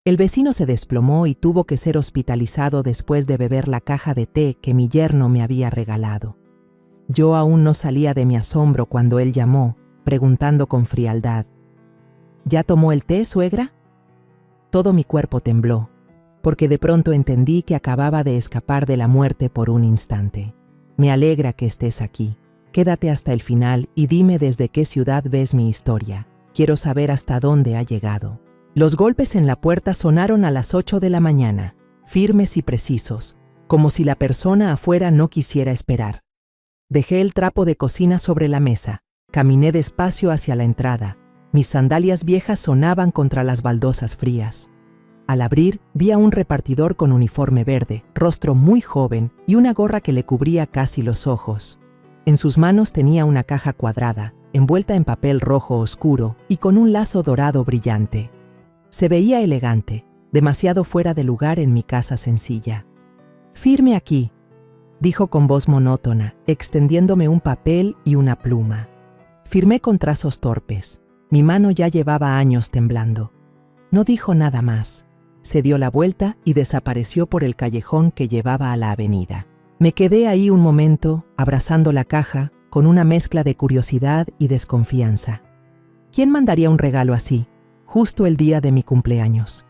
El vecino se desplomó y tuvo que ser hospitalizado después de beber la caja de té que mi yerno me había regalado. Yo aún no salía de mi asombro cuando él llamó, preguntando con frialdad: ¿Ya tomó el té, suegra? Todo mi cuerpo tembló, porque de pronto entendí que acababa de escapar de la muerte por un instante. Me alegra que estés aquí. Quédate hasta el final y dime desde qué ciudad ves mi historia. Quiero saber hasta dónde ha llegado. Los golpes en la puerta sonaron a las 8 de la mañana, firmes y precisos, como si la persona afuera no quisiera esperar. Dejé el trapo de cocina sobre la mesa, caminé despacio hacia la entrada. Mis sandalias viejas sonaban contra las baldosas frías. Al abrir, vi a un repartidor con uniforme verde, rostro muy joven y una gorra que le cubría casi los ojos. En sus manos tenía una caja cuadrada, envuelta en papel rojo oscuro y con un lazo dorado brillante. Se veía elegante, demasiado fuera de lugar en mi casa sencilla. «Firme aquí», dijo con voz monótona, extendiéndome un papel y una pluma. Firmé con trazos torpes. Mi mano ya llevaba años temblando. No dijo nada más. Se dio la vuelta y desapareció por el callejón que llevaba a la avenida. Me quedé ahí un momento, abrazando la caja, con una mezcla de curiosidad y desconfianza. ¿Quién mandaría un regalo así, justo el día de mi cumpleaños?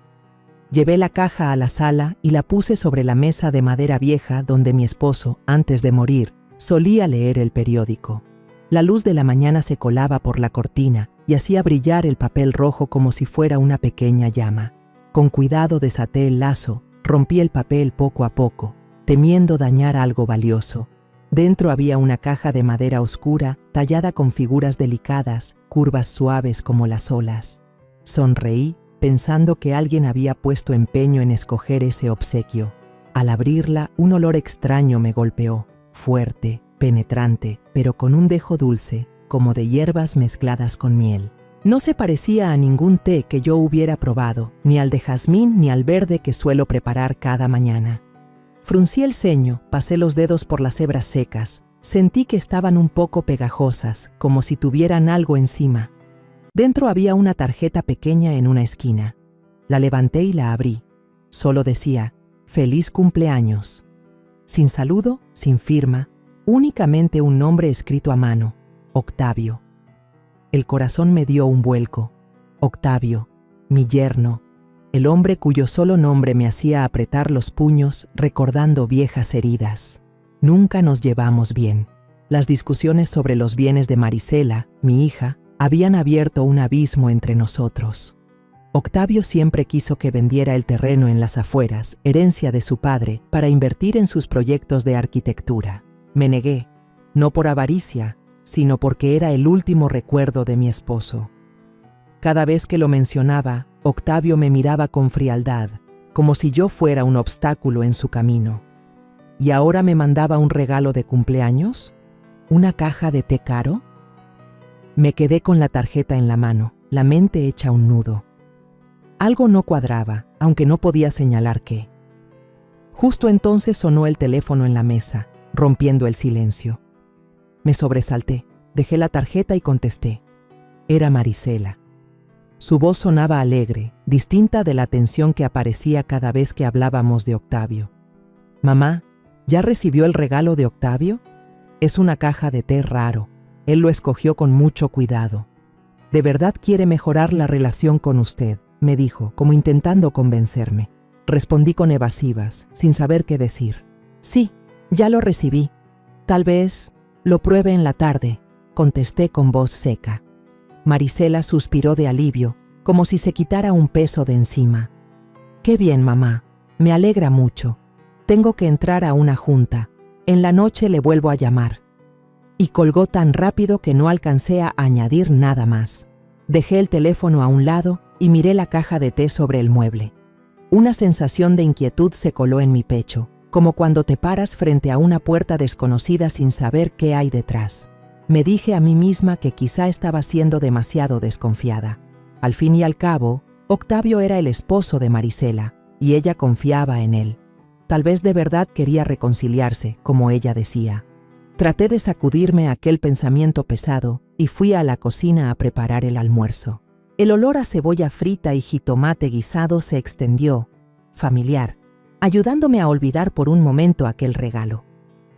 Llevé la caja a la sala y la puse sobre la mesa de madera vieja donde mi esposo, antes de morir, solía leer el periódico. La luz de la mañana se colaba por la cortina y hacía brillar el papel rojo como si fuera una pequeña llama. Con cuidado desaté el lazo, rompí el papel poco a poco, temiendo dañar algo valioso. Dentro había una caja de madera oscura, tallada con figuras delicadas, curvas suaves como las olas. Sonreí, pensando que alguien había puesto empeño en escoger ese obsequio. Al abrirla, un olor extraño me golpeó, fuerte, penetrante, pero con un dejo dulce, como de hierbas mezcladas con miel. No se parecía a ningún té que yo hubiera probado, ni al de jazmín ni al verde que suelo preparar cada mañana. Fruncí el ceño, pasé los dedos por las hebras secas. Sentí que estaban un poco pegajosas, como si tuvieran algo encima. Dentro había una tarjeta pequeña en una esquina. La levanté y la abrí. Solo decía: «Feliz cumpleaños». Sin saludo, sin firma, únicamente un nombre escrito a mano: Octavio. El corazón me dio un vuelco. Octavio, mi yerno, el hombre cuyo solo nombre me hacía apretar los puños recordando viejas heridas. Nunca nos llevamos bien. Las discusiones sobre los bienes de Marisela, mi hija, habían abierto un abismo entre nosotros. Octavio siempre quiso que vendiera el terreno en las afueras, herencia de su padre, para invertir en sus proyectos de arquitectura. Me negué, no por avaricia, sino porque era el último recuerdo de mi esposo. Cada vez que lo mencionaba, Octavio me miraba con frialdad, como si yo fuera un obstáculo en su camino. ¿Y ahora me mandaba un regalo de cumpleaños? ¿Una caja de té caro? Me quedé con la tarjeta en la mano, la mente hecha un nudo. Algo no cuadraba, aunque no podía señalar qué. Justo entonces sonó el teléfono en la mesa, rompiendo el silencio. Me sobresalté, dejé la tarjeta y contesté. Era Marisela. Su voz sonaba alegre, distinta de la tensión que aparecía cada vez que hablábamos de Octavio. «Mamá, ¿ya recibió el regalo de Octavio? Es una caja de té raro. Él lo escogió con mucho cuidado. De verdad quiere mejorar la relación con usted», me dijo, como intentando convencerme. Respondí con evasivas, sin saber qué decir. «Sí, ya lo recibí. Tal vez lo pruebe en la tarde», contesté con voz seca. Marisela suspiró de alivio, como si se quitara un peso de encima. «Qué bien, mamá. Me alegra mucho. Tengo que entrar a una junta. En la noche le vuelvo a llamar». Y colgó tan rápido que no alcancé a añadir nada más. Dejé el teléfono a un lado y miré la caja de té sobre el mueble. Una sensación de inquietud se coló en mi pecho, como cuando te paras frente a una puerta desconocida sin saber qué hay detrás. Me dije a mí misma que quizá estaba siendo demasiado desconfiada. Al fin y al cabo, Octavio era el esposo de Marisela, y ella confiaba en él. Tal vez de verdad quería reconciliarse, como ella decía. Traté de sacudirme aquel pensamiento pesado y fui a la cocina a preparar el almuerzo. El olor a cebolla frita y jitomate guisado se extendió, familiar, ayudándome a olvidar por un momento aquel regalo.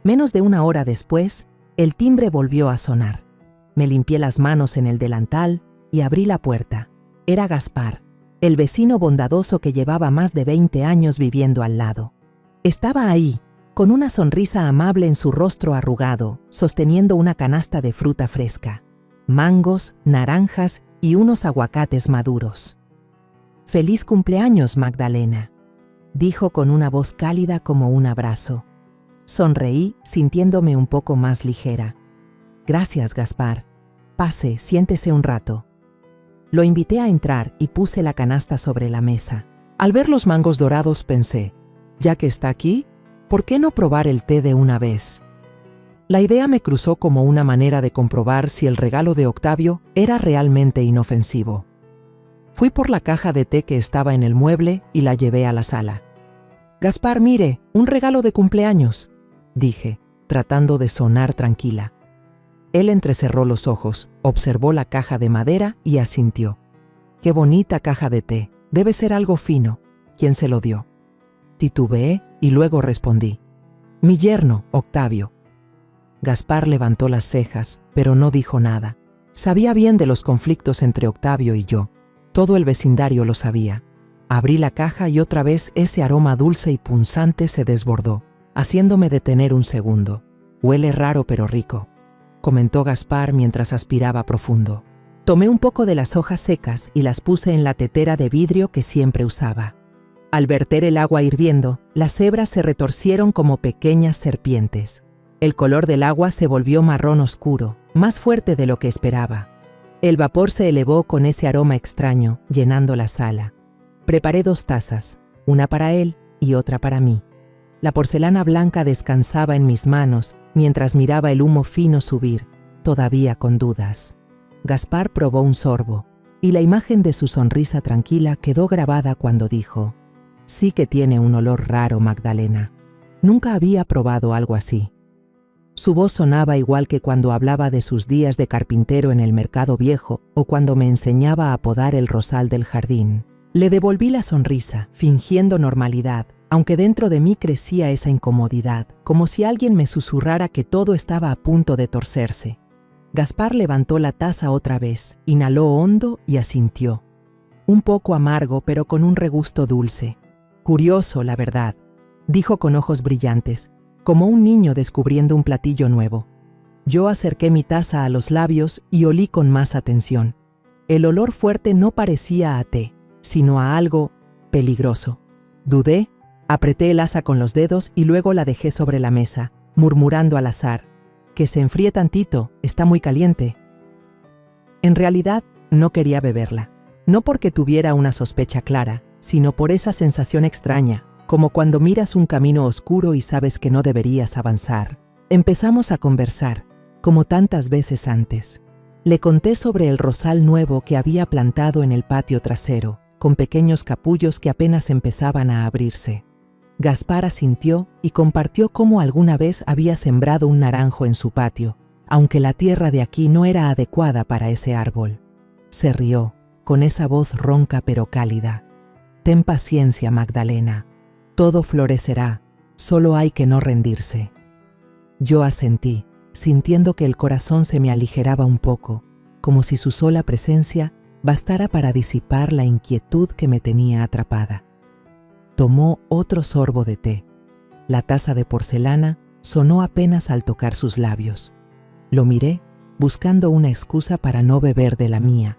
Menos de una hora después, el timbre volvió a sonar. Me limpié las manos en el delantal y abrí la puerta. Era Gaspar, el vecino bondadoso que llevaba más de 20 años viviendo al lado. Estaba ahí, con una sonrisa amable en su rostro arrugado, sosteniendo una canasta de fruta fresca, mangos, naranjas y unos aguacates maduros. «Feliz cumpleaños, Magdalena», dijo con una voz cálida como un abrazo. Sonreí, sintiéndome un poco más ligera. «Gracias, Gaspar. Pase, siéntese un rato». Lo invité a entrar y puse la canasta sobre la mesa. Al ver los mangos dorados pensé, ya que está aquí, ¿por qué no probar el té de una vez? La idea me cruzó como una manera de comprobar si el regalo de Octavio era realmente inofensivo. Fui por la caja de té que estaba en el mueble y la llevé a la sala. «Gaspar, mire, un regalo de cumpleaños», dije, tratando de sonar tranquila. Él entrecerró los ojos, observó la caja de madera y asintió. «Qué bonita caja de té, debe ser algo fino. ¿Quién se lo dio?» Titubeé y luego respondí. «Mi yerno, Octavio». Gaspar levantó las cejas, pero no dijo nada. Sabía bien de los conflictos entre Octavio y yo. Todo el vecindario lo sabía. Abrí la caja y otra vez ese aroma dulce y punzante se desbordó, haciéndome detener un segundo. «Huele raro pero rico», comentó Gaspar mientras aspiraba profundo. Tomé un poco de las hojas secas y las puse en la tetera de vidrio que siempre usaba. Al verter el agua hirviendo, las hebras se retorcieron como pequeñas serpientes. El color del agua se volvió marrón oscuro, más fuerte de lo que esperaba. El vapor se elevó con ese aroma extraño, llenando la sala. Preparé 2 tazas, una para él y otra para mí. La porcelana blanca descansaba en mis manos mientras miraba el humo fino subir, todavía con dudas. Gaspar probó un sorbo, y la imagen de su sonrisa tranquila quedó grabada cuando dijo: «Sí que tiene un olor raro, Magdalena. Nunca había probado algo así». Su voz sonaba igual que cuando hablaba de sus días de carpintero en el mercado viejo o cuando me enseñaba a podar el rosal del jardín. Le devolví la sonrisa, fingiendo normalidad, aunque dentro de mí crecía esa incomodidad, como si alguien me susurrara que todo estaba a punto de torcerse. Gaspar levantó la taza otra vez, inhaló hondo y asintió. Un poco amargo, pero con un regusto dulce. «Curioso, la verdad», dijo con ojos brillantes, como un niño descubriendo un platillo nuevo. Yo acerqué mi taza a los labios y olí con más atención. El olor fuerte no parecía a té, sino a algo peligroso. Dudé, apreté el asa con los dedos y luego la dejé sobre la mesa, murmurando al azar: «Que se enfríe tantito, está muy caliente». En realidad, no quería beberla, no porque tuviera una sospecha clara, sino por esa sensación extraña, como cuando miras un camino oscuro y sabes que no deberías avanzar. Empezamos a conversar, como tantas veces antes. Le conté sobre el rosal nuevo que había plantado en el patio trasero, con pequeños capullos que apenas empezaban a abrirse. Gaspar asintió y compartió cómo alguna vez había sembrado un naranjo en su patio, aunque la tierra de aquí no era adecuada para ese árbol. Se rió, con esa voz ronca pero cálida. «Ten paciencia, Magdalena. Todo florecerá, solo hay que no rendirse». Yo asentí, sintiendo que el corazón se me aligeraba un poco, como si su sola presencia bastara para disipar la inquietud que me tenía atrapada. Tomó otro sorbo de té. La taza de porcelana sonó apenas al tocar sus labios. Lo miré, buscando una excusa para no beber de la mía,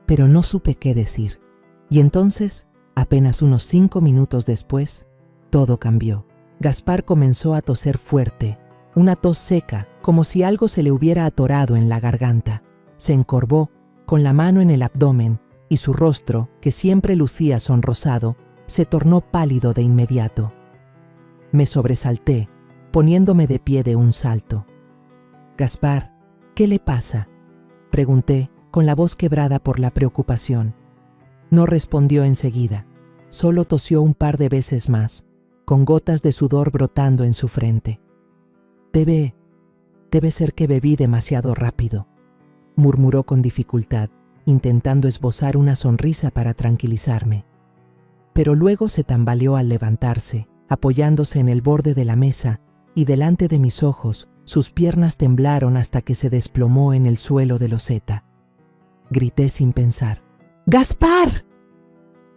pero no supe qué decir. Y entonces, apenas unos 5 minutos después, todo cambió. Gaspar comenzó a toser fuerte, una tos seca, como si algo se le hubiera atorado en la garganta. Se encorvó, con la mano en el abdomen, y su rostro, que siempre lucía sonrosado, se tornó pálido de inmediato. Me sobresalté, poniéndome de pie de un salto. «Gaspar, ¿qué le pasa?», pregunté, con la voz quebrada por la preocupación. No respondió enseguida, solo tosió un par de veces más, con gotas de sudor brotando en su frente. Debe ser que bebí demasiado rápido», murmuró con dificultad, intentando esbozar una sonrisa para tranquilizarme. Pero luego se tambaleó al levantarse, apoyándose en el borde de la mesa, y delante de mis ojos, sus piernas temblaron hasta que se desplomó en el suelo de loseta. Grité sin pensar: ¡Gaspar!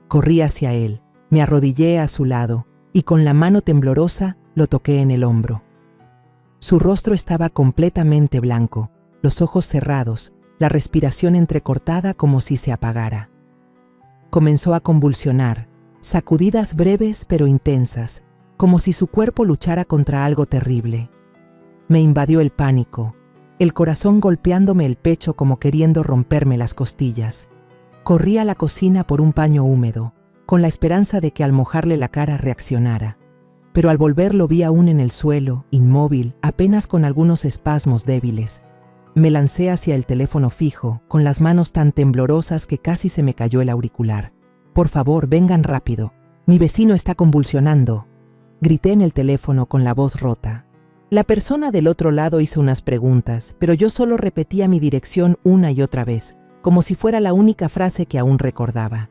Corrí hacia él, me arrodillé a su lado, y con la mano temblorosa lo toqué en el hombro. Su rostro estaba completamente blanco, los ojos cerrados, la respiración entrecortada como si se apagara. Comenzó a convulsionar, sacudidas breves pero intensas, como si su cuerpo luchara contra algo terrible. Me invadió el pánico, el corazón golpeándome el pecho como queriendo romperme las costillas. Corrí a la cocina por un paño húmedo, con la esperanza de que al mojarle la cara reaccionara. Pero al volver lo vi aún en el suelo, inmóvil, apenas con algunos espasmos débiles. Me lancé hacia el teléfono fijo, con las manos tan temblorosas que casi se me cayó el auricular. «Por favor, vengan rápido. Mi vecino está convulsionando», grité en el teléfono con la voz rota. La persona del otro lado hizo unas preguntas, pero yo solo repetía mi dirección una y otra vez, como si fuera la única frase que aún recordaba.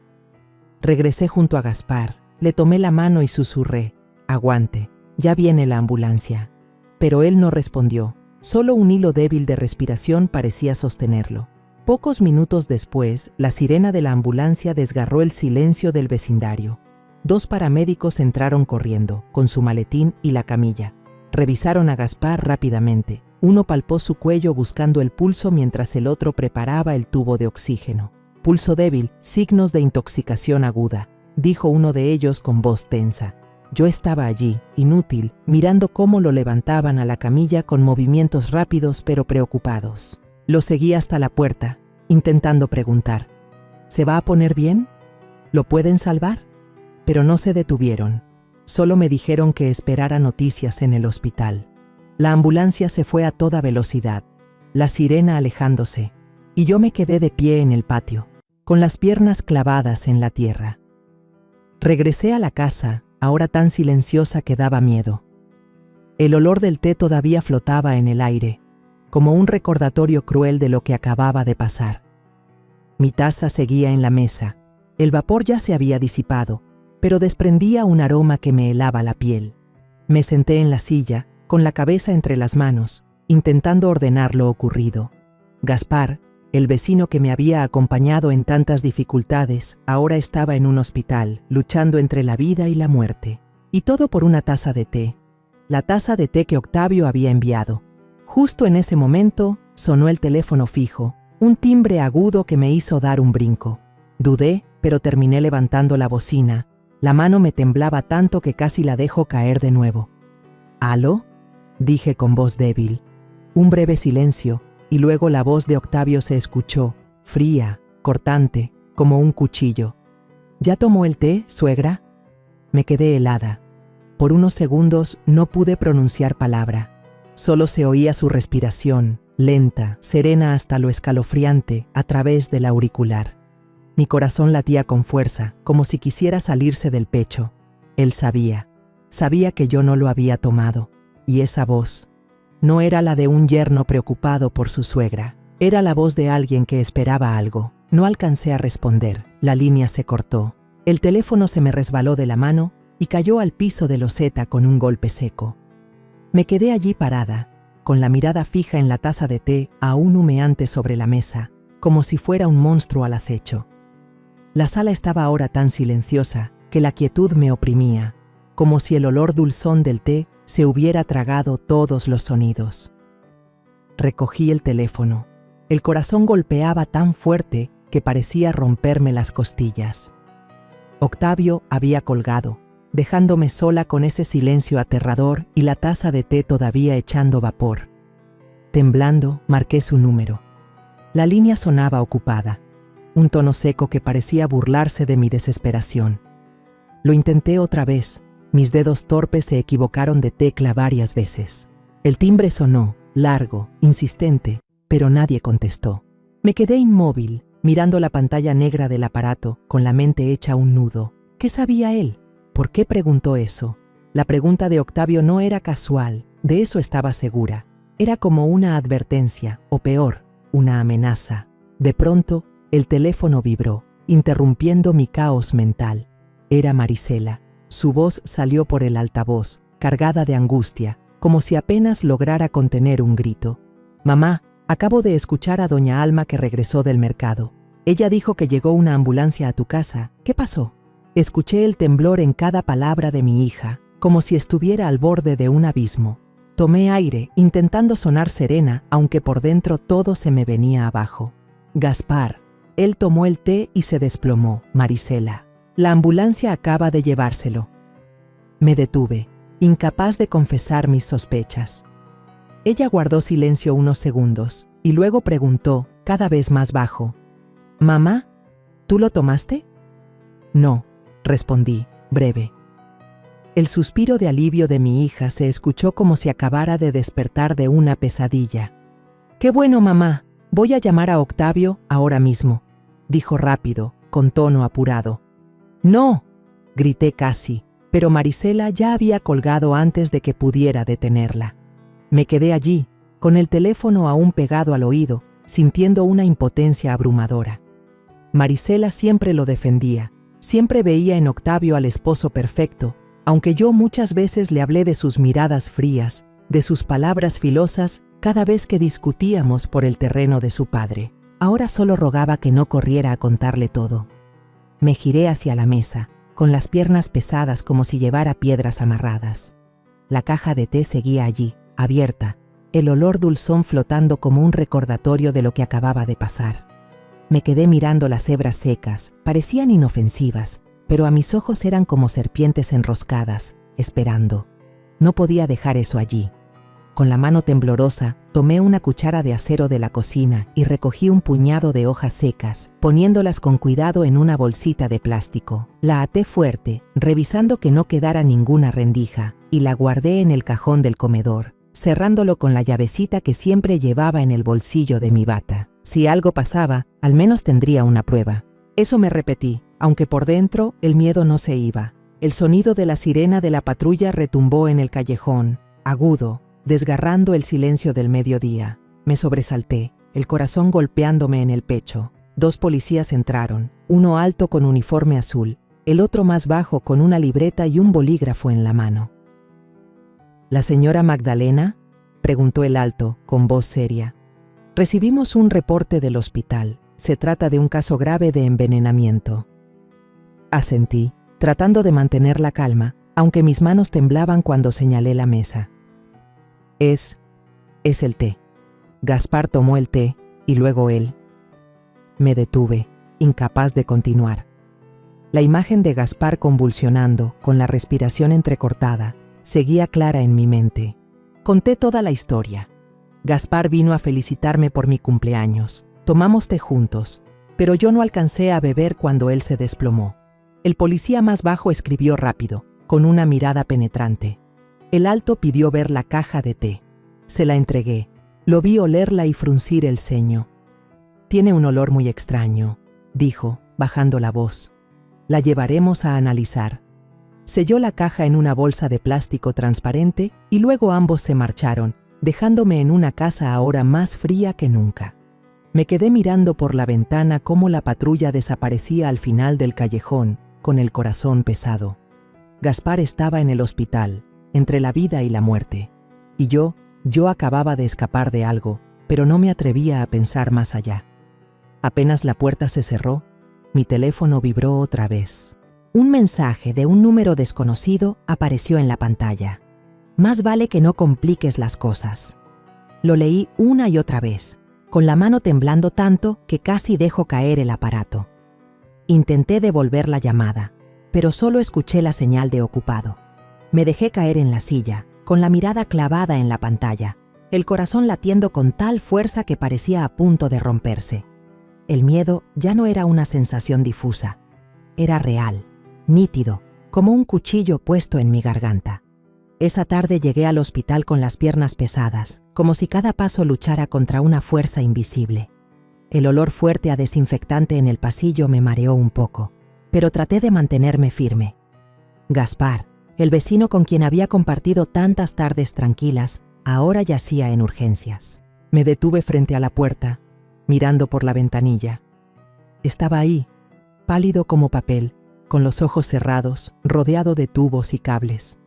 Regresé junto a Gaspar, le tomé la mano y susurré: «Aguante, ya viene la ambulancia». Pero él no respondió, solo un hilo débil de respiración parecía sostenerlo. Pocos minutos después, la sirena de la ambulancia desgarró el silencio del vecindario. 2 paramédicos entraron corriendo, con su maletín y la camilla. Revisaron a Gaspar rápidamente. Uno palpó su cuello buscando el pulso mientras el otro preparaba el tubo de oxígeno. «Pulso débil, signos de intoxicación aguda», dijo uno de ellos con voz tensa. Yo estaba allí, inútil, mirando cómo lo levantaban a la camilla con movimientos rápidos pero preocupados. Lo seguí hasta la puerta, intentando preguntar: «¿Se va a poner bien? ¿Lo pueden salvar?». Pero no se detuvieron. Solo me dijeron que esperara noticias en el hospital. La ambulancia se fue a toda velocidad, la sirena alejándose, y yo me quedé de pie en el patio, con las piernas clavadas en la tierra. Regresé a la casa, ahora tan silenciosa que daba miedo. El olor del té todavía flotaba en el aire, como un recordatorio cruel de lo que acababa de pasar. Mi taza seguía en la mesa. El vapor ya se había disipado, pero desprendía un aroma que me helaba la piel. Me senté en la silla, con la cabeza entre las manos, intentando ordenar lo ocurrido. Gaspar, el vecino que me había acompañado en tantas dificultades, ahora estaba en un hospital, luchando entre la vida y la muerte. Y todo por una taza de té. La taza de té que Octavio había enviado. Justo en ese momento, sonó el teléfono fijo, un timbre agudo que me hizo dar un brinco. Dudé, pero terminé levantando la bocina. La mano me temblaba tanto que casi la dejo caer de nuevo. «¿Aló?», dije con voz débil. Un breve silencio, y luego la voz de Octavio se escuchó, fría, cortante, como un cuchillo. «¿Ya tomó el té, suegra?». Me quedé helada. Por unos segundos no pude pronunciar palabra. Solo se oía su respiración, lenta, serena hasta lo escalofriante, a través del auricular. Mi corazón latía con fuerza, como si quisiera salirse del pecho. Él sabía que yo no lo había tomado. Y esa voz no era la de un yerno preocupado por su suegra. Era la voz de alguien que esperaba algo. No alcancé a responder. La línea se cortó. El teléfono se me resbaló de la mano y cayó al piso de loseta con un golpe seco. Me quedé allí parada, con la mirada fija en la taza de té aún humeante sobre la mesa, como si fuera un monstruo al acecho. La sala estaba ahora tan silenciosa que la quietud me oprimía, como si el olor dulzón del té se hubiera tragado todos los sonidos. Recogí el teléfono. El corazón golpeaba tan fuerte que parecía romperme las costillas. Octavio había colgado, dejándome sola con ese silencio aterrador y la taza de té todavía echando vapor. Temblando, marqué su número. La línea sonaba ocupada, un tono seco que parecía burlarse de mi desesperación. Lo intenté otra vez. Mis dedos torpes se equivocaron de tecla varias veces. El timbre sonó, largo, insistente, pero nadie contestó. Me quedé inmóvil, mirando la pantalla negra del aparato, con la mente hecha un nudo. ¿Qué sabía él? ¿Por qué preguntó eso? La pregunta de Octavio no era casual, de eso estaba segura. Era como una advertencia, o peor, una amenaza. De pronto, El teléfono vibró, interrumpiendo mi caos mental. Era Marisela. Su voz salió por el altavoz, cargada de angustia, como si apenas lograra contener un grito. «Mamá, acabo de escuchar a doña Alma que regresó del mercado. Ella dijo que llegó una ambulancia a tu casa. ¿Qué pasó?» Escuché el temblor en cada palabra de mi hija, como si estuviera al borde de un abismo. Tomé aire, intentando sonar serena, aunque por dentro todo se me venía abajo. «Gaspar». Él tomó el té y se desplomó. «Marisela, la ambulancia acaba de llevárselo». Me detuve, incapaz de confesar mis sospechas. Ella guardó silencio unos segundos y luego preguntó, cada vez más bajo: «Mamá, ¿tú lo tomaste?» «No», respondí, breve. El suspiro de alivio de mi hija se escuchó como si acabara de despertar de una pesadilla. «Qué bueno, mamá. Voy a llamar a Octavio ahora mismo», dijo rápido, con tono apurado. «No», grité casi, pero Marisela ya había colgado antes de que pudiera detenerla. Me quedé allí, con el teléfono aún pegado al oído, sintiendo una impotencia abrumadora. Marisela siempre lo defendía, siempre veía en Octavio al esposo perfecto, aunque yo muchas veces le hablé de sus miradas frías, de sus palabras filosas, cada vez que discutíamos por el terreno de su padre. Ahora solo rogaba que no corriera a contarle todo. Me giré hacia la mesa, con las piernas pesadas como si llevara piedras amarradas. La caja de té seguía allí, abierta, el olor dulzón flotando como un recordatorio de lo que acababa de pasar. Me quedé mirando las hebras secas, parecían inofensivas, pero a mis ojos eran como serpientes enroscadas, esperando. No podía dejar eso allí. Con la mano temblorosa, tomé una cuchara de acero de la cocina y recogí un puñado de hojas secas, poniéndolas con cuidado en una bolsita de plástico. La até fuerte, revisando que no quedara ninguna rendija, y la guardé en el cajón del comedor, cerrándolo con la llavecita que siempre llevaba en el bolsillo de mi bata. Si algo pasaba, al menos tendría una prueba. Eso me repetí, aunque por dentro el miedo no se iba. El sonido de la sirena de la patrulla retumbó en el callejón, agudo, desgarrando el silencio del mediodía. Me sobresalté, el corazón golpeándome en el pecho. 2 policías entraron, uno alto con uniforme azul, el otro más bajo con una libreta y un bolígrafo en la mano. «¿La señora Magdalena?», preguntó el alto, con voz seria. «Recibimos un reporte del hospital. Se trata de un caso grave de envenenamiento». Asentí, tratando de mantener la calma, aunque mis manos temblaban cuando señalé la mesa. Es el té». Gaspar tomó el té y luego él. Me detuve, incapaz de continuar. La imagen de Gaspar convulsionando, con la respiración entrecortada, seguía clara en mi mente. Conté toda la historia. Gaspar vino a felicitarme por mi cumpleaños. Tomamos té juntos, pero yo no alcancé a beber cuando él se desplomó. El policía más bajo escribió rápido, con una mirada penetrante. El alto pidió ver la caja de té. Se la entregué. Lo vi olerla y fruncir el ceño. «Tiene un olor muy extraño», dijo, bajando la voz. «La llevaremos a analizar». Selló la caja en una bolsa de plástico transparente y luego ambos se marcharon, dejándome en una casa ahora más fría que nunca. Me quedé mirando por la ventana cómo la patrulla desaparecía al final del callejón, con el corazón pesado. Gaspar estaba en el hospital, entre la vida y la muerte. Y yo acababa de escapar de algo, pero no me atrevía a pensar más allá. Apenas la puerta se cerró, mi teléfono vibró otra vez. Un mensaje de un número desconocido apareció en la pantalla. «Más vale que no compliques las cosas». Lo leí una y otra vez, con la mano temblando tanto que casi dejo caer el aparato. Intenté devolver la llamada, pero solo escuché la señal de ocupado. Me dejé caer en la silla, con la mirada clavada en la pantalla, el corazón latiendo con tal fuerza que parecía a punto de romperse. El miedo ya no era una sensación difusa, era real, nítido, como un cuchillo puesto en mi garganta. Esa tarde llegué al hospital con las piernas pesadas, como si cada paso luchara contra una fuerza invisible. El olor fuerte a desinfectante en el pasillo me mareó un poco, pero traté de mantenerme firme. Gaspar, el vecino con quien había compartido tantas tardes tranquilas, ahora yacía en urgencias. Me detuve frente a la puerta, mirando por la ventanilla. Estaba ahí, pálido como papel, con los ojos cerrados, rodeado de tubos y cables.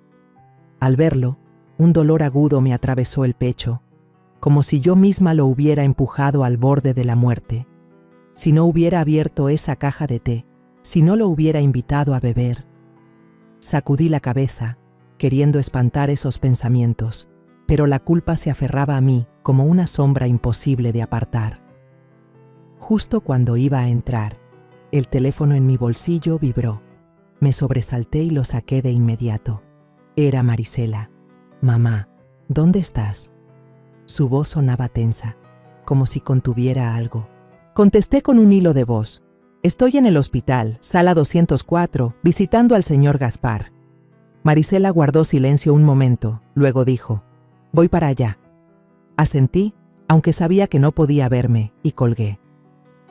Al verlo, un dolor agudo me atravesó el pecho, como si yo misma lo hubiera empujado al borde de la muerte. Si no hubiera abierto esa caja de té, si no lo hubiera invitado a beber. Sacudí la cabeza, queriendo espantar esos pensamientos, pero la culpa se aferraba a mí como una sombra imposible de apartar. Justo cuando iba a entrar, el teléfono en mi bolsillo vibró. Me sobresalté y lo saqué de inmediato. Era Marisela. «Mamá, ¿dónde estás?». Su voz sonaba tensa, como si contuviera algo. Contesté con un hilo de voz. «Estoy en el hospital, sala 204, visitando al señor Gaspar». Marisela guardó silencio un momento, luego dijo: «Voy para allá». Asentí, aunque sabía que no podía verme, y colgué.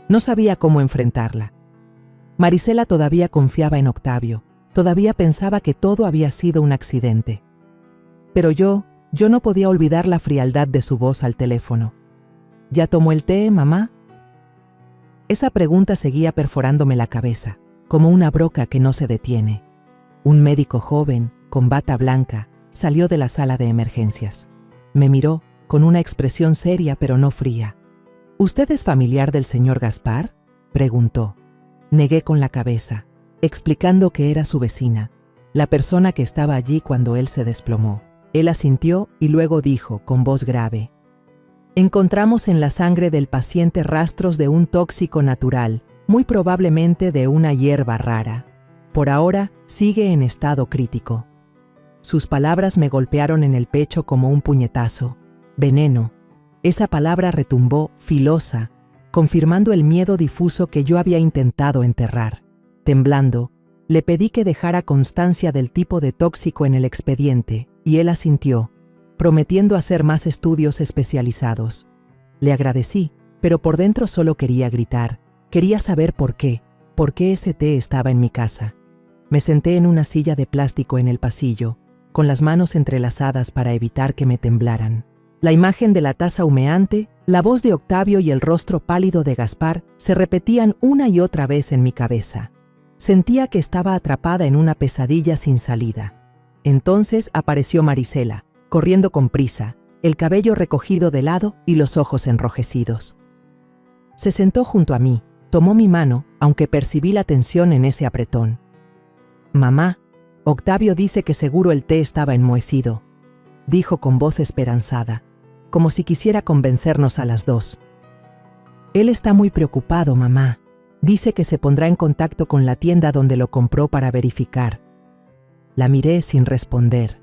No sabía cómo enfrentarla. Marisela todavía confiaba en Octavio, todavía pensaba que todo había sido un accidente. Pero yo no podía olvidar la frialdad de su voz al teléfono. «¿Ya tomó el té, mamá?». Esa pregunta seguía perforándome la cabeza, como una broca que no se detiene. Un médico joven, con bata blanca, salió de la sala de emergencias. Me miró con una expresión seria pero no fría. «¿Usted es familiar del señor Gaspar?», preguntó. Negué con la cabeza, explicando que era su vecina, la persona que estaba allí cuando él se desplomó. Él asintió y luego dijo con voz grave: «Encontramos en la sangre del paciente rastros de un tóxico natural, muy probablemente de una hierba rara. Por ahora sigue en estado crítico». Sus palabras me golpearon en el pecho como un puñetazo. Veneno. Esa palabra retumbó, filosa, confirmando el miedo difuso que yo había intentado enterrar. Temblando, le pedí que dejara constancia del tipo de tóxico en el expediente, y él asintió, prometiendo hacer más estudios especializados. Le agradecí, pero por dentro solo quería gritar. Quería saber por qué ese té estaba en mi casa. Me senté en una silla de plástico en el pasillo, con las manos entrelazadas para evitar que me temblaran. La imagen de la taza humeante, la voz de Octavio y el rostro pálido de Gaspar se repetían una y otra vez en mi cabeza. Sentía que estaba atrapada en una pesadilla sin salida. Entonces apareció Marisela, corriendo con prisa, el cabello recogido de lado y los ojos enrojecidos. Se sentó junto a mí, tomó mi mano, aunque percibí la tensión en ese apretón. «Mamá, Octavio dice que seguro el té estaba enmohecido», dijo con voz esperanzada, como si quisiera convencernos a las dos. «Él está muy preocupado, mamá. Dice que se pondrá en contacto con la tienda donde lo compró para verificar». La miré sin responder.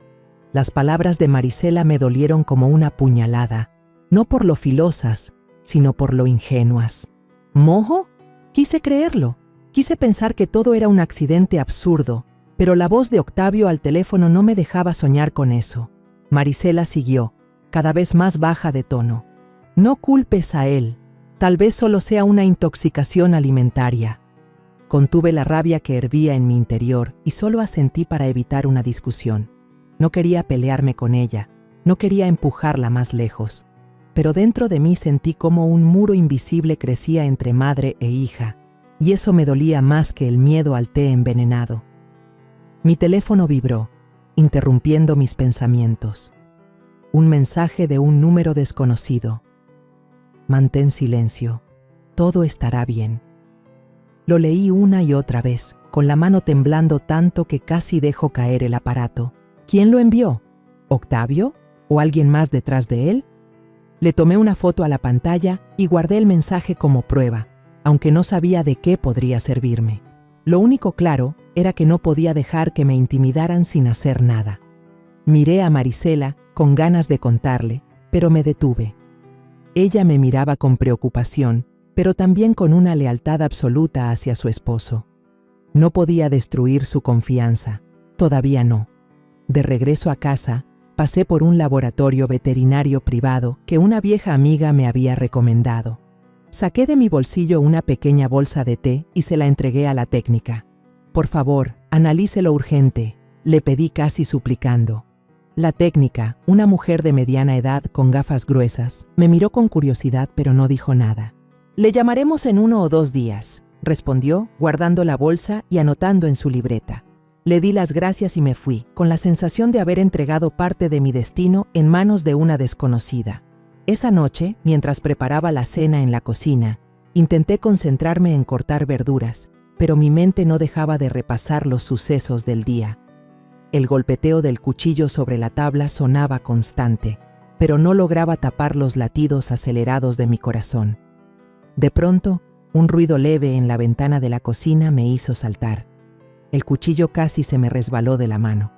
Las palabras de Marisela me dolieron como una puñalada, no por lo filosas, sino por lo ingenuas. ¿Mojo? Quise creerlo. Quise pensar que todo era un accidente absurdo, pero la voz de Octavio al teléfono no me dejaba soñar con eso. Marisela siguió, cada vez más baja de tono. «No culpes a él. Tal vez solo sea una intoxicación alimentaria». Contuve la rabia que hervía en mi interior y solo asentí para evitar una discusión. No quería pelearme con ella, no quería empujarla más lejos. Pero dentro de mí sentí como un muro invisible crecía entre madre e hija, y eso me dolía más que el miedo al té envenenado. Mi teléfono vibró, interrumpiendo mis pensamientos. Un mensaje de un número desconocido. «Mantén silencio. Todo estará bien». Lo leí una y otra vez, con la mano temblando tanto que casi dejo caer el aparato. ¿Quién lo envió? ¿Octavio? ¿O alguien más detrás de él? Le tomé una foto a la pantalla y guardé el mensaje como prueba, aunque no sabía de qué podría servirme. Lo único claro era que no podía dejar que me intimidaran sin hacer nada. Miré a Marisela con ganas de contarle, pero me detuve. Ella me miraba con preocupación, pero también con una lealtad absoluta hacia su esposo. No podía destruir su confianza, todavía no. De regreso a casa, pasé por un laboratorio veterinario privado que una vieja amiga me había recomendado. Saqué de mi bolsillo una pequeña bolsa de té y se la entregué a la técnica. «Por favor, analícelo urgente», le pedí casi suplicando. La técnica, una mujer de mediana edad con gafas gruesas, me miró con curiosidad pero no dijo nada. «Le llamaremos en 1 o 2 días», respondió, guardando la bolsa y anotando en su libreta. Le di las gracias y me fui, con la sensación de haber entregado parte de mi destino en manos de una desconocida. Esa noche, mientras preparaba la cena en la cocina, intenté concentrarme en cortar verduras, pero mi mente no dejaba de repasar los sucesos del día. El golpeteo del cuchillo sobre la tabla sonaba constante, pero no lograba tapar los latidos acelerados de mi corazón. De pronto, un ruido leve en la ventana de la cocina me hizo saltar. El cuchillo casi se me resbaló de la mano.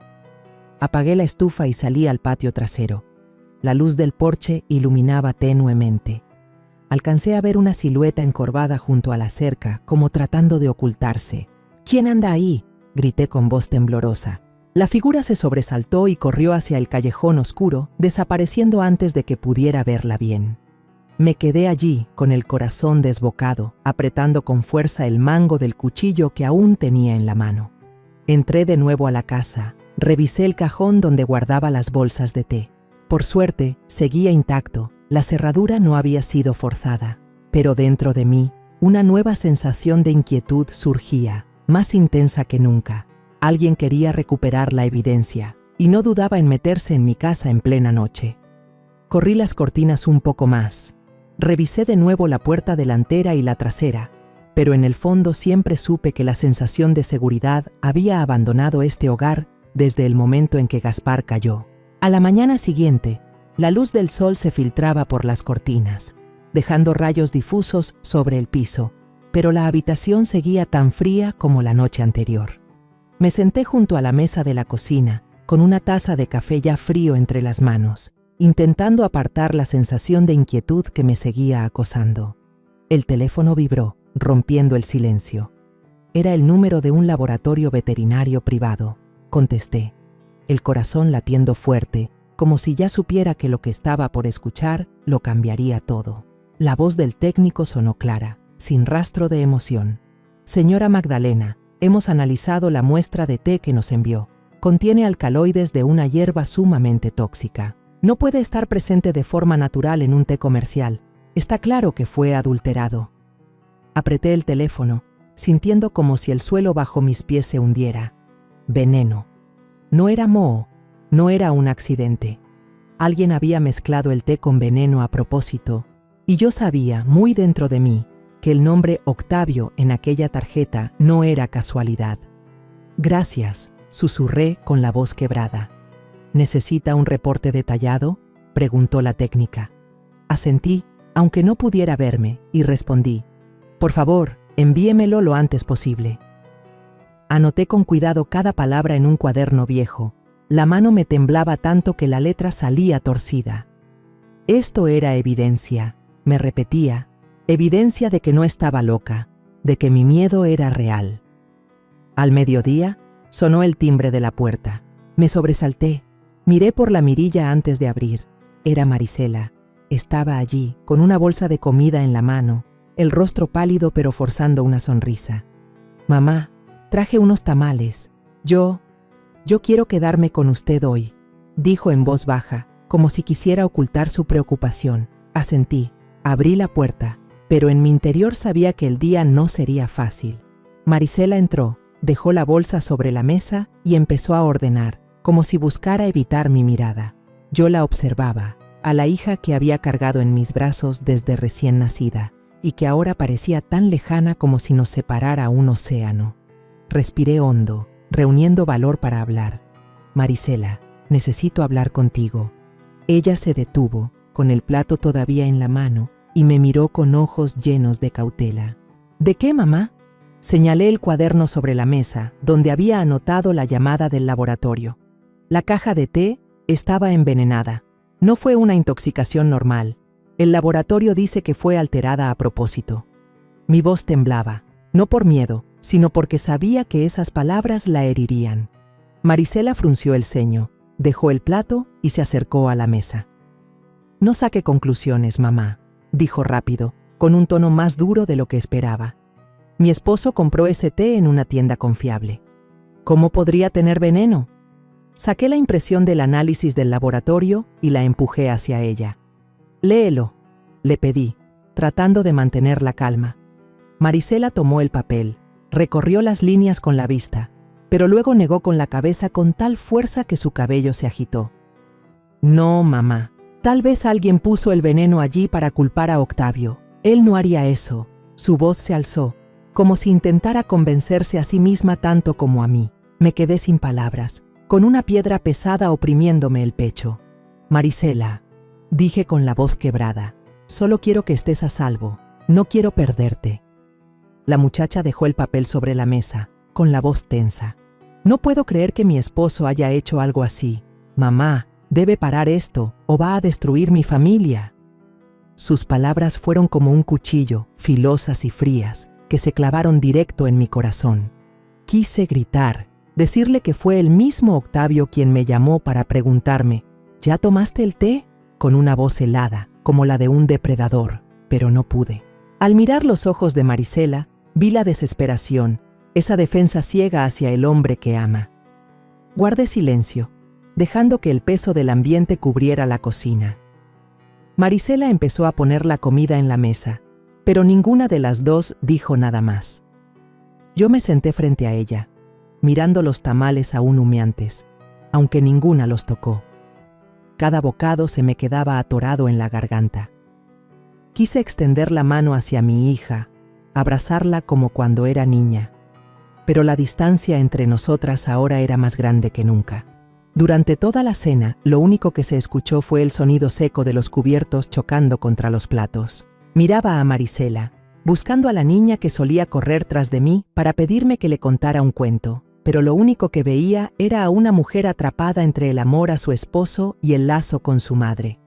Apagué la estufa y salí al patio trasero. La luz del porche iluminaba tenuemente. Alcancé a ver una silueta encorvada junto a la cerca, como tratando de ocultarse. «¿Quién anda ahí?», grité con voz temblorosa. La figura se sobresaltó y corrió hacia el callejón oscuro, desapareciendo antes de que pudiera verla bien. Me quedé allí, con el corazón desbocado, apretando con fuerza el mango del cuchillo que aún tenía en la mano. Entré de nuevo a la casa, revisé el cajón donde guardaba las bolsas de té. Por suerte, seguía intacto, la cerradura no había sido forzada, pero dentro de mí, una nueva sensación de inquietud surgía, más intensa que nunca. Alguien quería recuperar la evidencia, y no dudaba en meterse en mi casa en plena noche. Corrí las cortinas un poco más. Revisé de nuevo la puerta delantera y la trasera, pero en el fondo siempre supe que la sensación de seguridad había abandonado este hogar desde el momento en que Gaspar cayó. A la mañana siguiente, la luz del sol se filtraba por las cortinas, dejando rayos difusos sobre el piso, pero la habitación seguía tan fría como la noche anterior. Me senté junto a la mesa de la cocina, con una taza de café ya frío entre las manos, intentando apartar la sensación de inquietud que me seguía acosando. El teléfono vibró, rompiendo el silencio. Era el número de un laboratorio veterinario privado. Contesté, el corazón latiendo fuerte, como si ya supiera que lo que estaba por escuchar lo cambiaría todo. La voz del técnico sonó clara, sin rastro de emoción. «Señora Magdalena, hemos analizado la muestra de té que nos envió. Contiene alcaloides de una hierba sumamente tóxica. No puede estar presente de forma natural en un té comercial. Está claro que fue adulterado». Apreté el teléfono, sintiendo como si el suelo bajo mis pies se hundiera. Veneno. No era moho, no era un accidente. Alguien había mezclado el té con veneno a propósito, y yo sabía, muy dentro de mí, que el nombre Octavio en aquella tarjeta no era casualidad. «Gracias», susurré con la voz quebrada. «¿Necesita un reporte detallado?», preguntó la técnica. Asentí, aunque no pudiera verme, y respondí, «Por favor, envíemelo lo antes posible». Anoté con cuidado cada palabra en un cuaderno viejo. La mano me temblaba tanto que la letra salía torcida. Esto era evidencia, me repetía, evidencia de que no estaba loca, de que mi miedo era real. Al mediodía, sonó el timbre de la puerta. Me sobresalté. Miré por la mirilla antes de abrir. Era Marisela. Estaba allí, con una bolsa de comida en la mano, el rostro pálido pero forzando una sonrisa. «Mamá, traje unos tamales. Yo quiero quedarme con usted hoy», dijo en voz baja, como si quisiera ocultar su preocupación. Asentí. Abrí la puerta, pero en mi interior sabía que el día no sería fácil. Marisela entró, dejó la bolsa sobre la mesa y empezó a ordenar, como si buscara evitar mi mirada. Yo la observaba, a la hija que había cargado en mis brazos desde recién nacida, y que ahora parecía tan lejana como si nos separara un océano. Respiré hondo, reuniendo valor para hablar. «Marisela, necesito hablar contigo». Ella se detuvo, con el plato todavía en la mano, y me miró con ojos llenos de cautela. «¿De qué, mamá?». Señalé el cuaderno sobre la mesa, donde había anotado la llamada del laboratorio. La caja de té estaba envenenada. No fue una intoxicación normal. El laboratorio dice que fue alterada a propósito. Mi voz temblaba, no por miedo, sino porque sabía que esas palabras la herirían. Marisela frunció el ceño, dejó el plato y se acercó a la mesa. «No saque conclusiones, mamá», dijo rápido, con un tono más duro de lo que esperaba. «Mi esposo compró ese té en una tienda confiable. ¿Cómo podría tener veneno?». Saqué la impresión del análisis del laboratorio y la empujé hacia ella. «Léelo», le pedí, tratando de mantener la calma. Marisela tomó el papel, recorrió las líneas con la vista, pero luego negó con la cabeza con tal fuerza que su cabello se agitó. No, mamá. Tal vez alguien puso el veneno allí para culpar a Octavio. Él no haría eso. Su voz se alzó, como si intentara convencerse a sí misma tanto como a mí. Me quedé sin palabras, con una piedra pesada oprimiéndome el pecho. Marisela, dije con la voz quebrada, solo quiero que estés a salvo. No quiero perderte. La muchacha dejó el papel sobre la mesa, con la voz tensa. No puedo creer que mi esposo haya hecho algo así. Mamá, debe parar esto, o va a destruir mi familia. Sus palabras fueron como un cuchillo, filosas y frías, que se clavaron directo en mi corazón. Quise gritar, decirle que fue el mismo Octavio quien me llamó para preguntarme, ¿ya tomaste el té? Con una voz helada, como la de un depredador, pero no pude. Al mirar los ojos de Marisela, vi la desesperación, esa defensa ciega hacia el hombre que ama. Guardé silencio, dejando que el peso del ambiente cubriera la cocina. Marisela empezó a poner la comida en la mesa, pero ninguna de las dos dijo nada más. Yo me senté frente a ella, mirando los tamales aún humeantes, aunque ninguna los tocó. Cada bocado se me quedaba atorado en la garganta. Quise extender la mano hacia mi hija, abrazarla como cuando era niña, pero la distancia entre nosotras ahora era más grande que nunca. Durante toda la cena, lo único que se escuchó fue el sonido seco de los cubiertos chocando contra los platos. Miraba a Marisela, buscando a la niña que solía correr tras de mí para pedirme que le contara un cuento, pero lo único que veía era a una mujer atrapada entre el amor a su esposo y el lazo con su madre.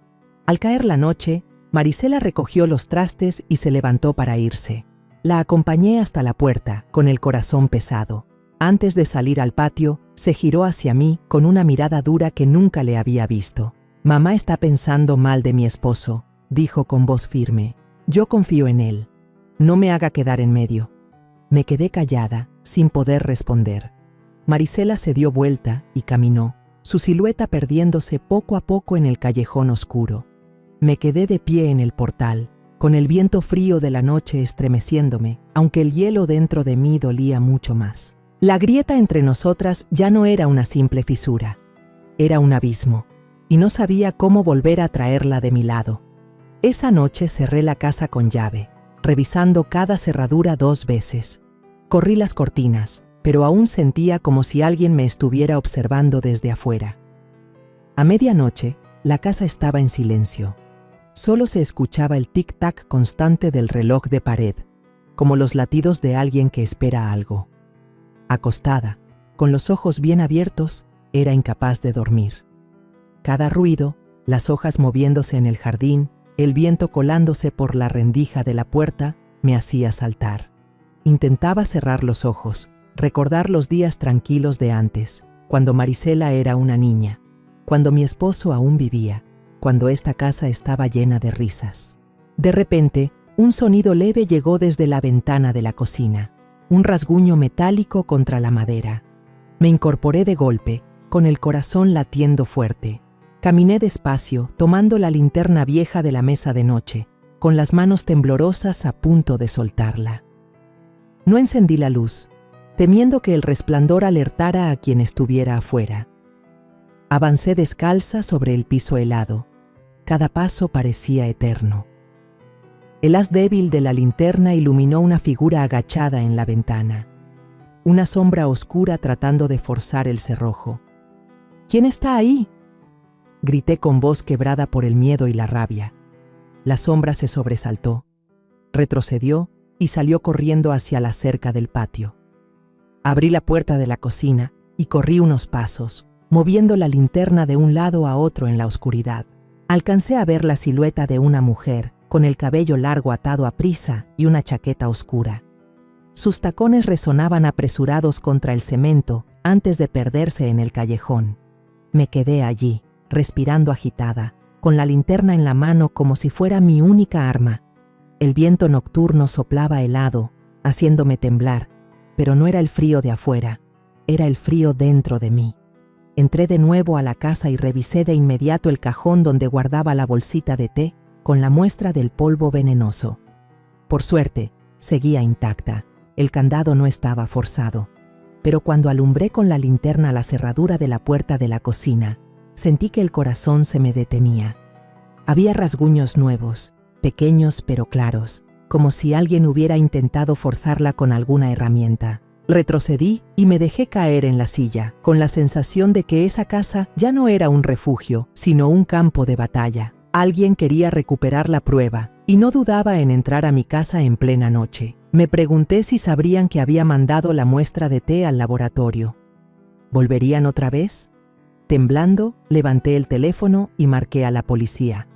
Al caer la noche, Marisela recogió los trastes y se levantó para irse. La acompañé hasta la puerta, con el corazón pesado. Antes de salir al patio, se giró hacia mí con una mirada dura que nunca le había visto. «Mamá está pensando mal de mi esposo», dijo con voz firme. «Yo confío en él. No me haga quedar en medio». Me quedé callada, sin poder responder. Marisela se dio vuelta y caminó, su silueta perdiéndose poco a poco en el callejón oscuro. Me quedé de pie en el portal, con el viento frío de la noche estremeciéndome, aunque el hielo dentro de mí dolía mucho más. La grieta entre nosotras ya no era una simple fisura, era un abismo, y no sabía cómo volver a traerla de mi lado. Esa noche cerré la casa con llave, revisando cada cerradura 2 veces. Corrí las cortinas, pero aún sentía como si alguien me estuviera observando desde afuera. A medianoche, la casa estaba en silencio. Solo se escuchaba el tic-tac constante del reloj de pared, como los latidos de alguien que espera algo. Acostada, con los ojos bien abiertos, era incapaz de dormir. Cada ruido, las hojas moviéndose en el jardín, el viento colándose por la rendija de la puerta, me hacía saltar. Intentaba cerrar los ojos, recordar los días tranquilos de antes, cuando Marisela era una niña, cuando mi esposo aún vivía, cuando esta casa estaba llena de risas. De repente, un sonido leve llegó desde la ventana de la cocina. Un rasguño metálico contra la madera. Me incorporé de golpe, con el corazón latiendo fuerte. Caminé despacio, tomando la linterna vieja de la mesa de noche, con las manos temblorosas a punto de soltarla. No encendí la luz, temiendo que el resplandor alertara a quien estuviera afuera. Avancé descalza sobre el piso helado. Cada paso parecía eterno. El haz débil de la linterna iluminó una figura agachada en la ventana. Una sombra oscura tratando de forzar el cerrojo. «¿Quién está ahí?», grité con voz quebrada por el miedo y la rabia. La sombra se sobresaltó, retrocedió y salió corriendo hacia la cerca del patio. Abrí la puerta de la cocina y corrí unos pasos, moviendo la linterna de un lado a otro en la oscuridad. Alcancé a ver la silueta de una mujer, con el cabello largo atado a prisa y una chaqueta oscura. Sus tacones resonaban apresurados contra el cemento antes de perderse en el callejón. Me quedé allí, respirando agitada, con la linterna en la mano como si fuera mi única arma. El viento nocturno soplaba helado, haciéndome temblar, pero no era el frío de afuera, era el frío dentro de mí. Entré de nuevo a la casa y revisé de inmediato el cajón donde guardaba la bolsita de té, con la muestra del polvo venenoso. Por suerte, seguía intacta. El candado no estaba forzado. Pero cuando alumbré con la linterna la cerradura de la puerta de la cocina, sentí que el corazón se me detenía. Había rasguños nuevos, pequeños pero claros, como si alguien hubiera intentado forzarla con alguna herramienta. Retrocedí y me dejé caer en la silla, con la sensación de que esa casa ya no era un refugio, sino un campo de batalla. Alguien quería recuperar la prueba, y no dudaba en entrar a mi casa en plena noche. Me pregunté si sabrían que había mandado la muestra de té al laboratorio. ¿Volverían otra vez? Temblando, levanté el teléfono y marqué a la policía.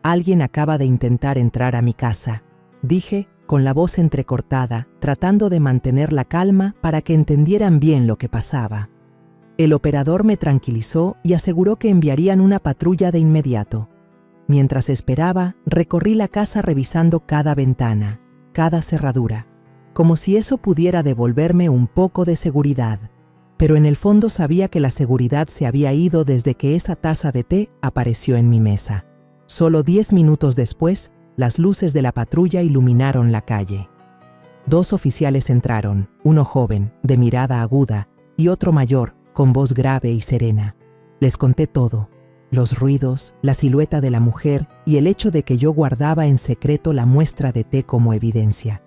Alguien acaba de intentar entrar a mi casa, dije, con la voz entrecortada, tratando de mantener la calma para que entendieran bien lo que pasaba. El operador me tranquilizó y aseguró que enviarían una patrulla de inmediato. Mientras esperaba, recorrí la casa revisando cada ventana, cada cerradura, como si eso pudiera devolverme un poco de seguridad. Pero en el fondo sabía que la seguridad se había ido desde que esa taza de té apareció en mi mesa. Solo 10 minutos después, las luces de la patrulla iluminaron la calle. 2 oficiales entraron, uno joven, de mirada aguda, y otro mayor, con voz grave y serena. Les conté todo, los ruidos, la silueta de la mujer y el hecho de que yo guardaba en secreto la muestra de té como evidencia.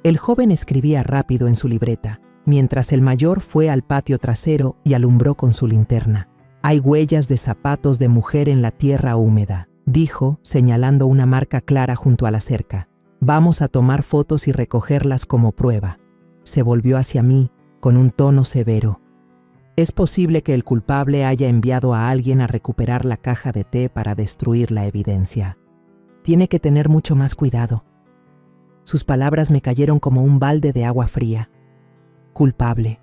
El joven escribía rápido en su libreta, mientras el mayor fue al patio trasero y alumbró con su linterna. «Hay huellas de zapatos de mujer en la tierra húmeda», dijo, señalando una marca clara junto a la cerca. «Vamos a tomar fotos y recogerlas como prueba». Se volvió hacia mí, con un tono severo. «Es posible que el culpable haya enviado a alguien a recuperar la caja de té para destruir la evidencia. Tiene que tener mucho más cuidado». Sus palabras me cayeron como un balde de agua fría. Culpable.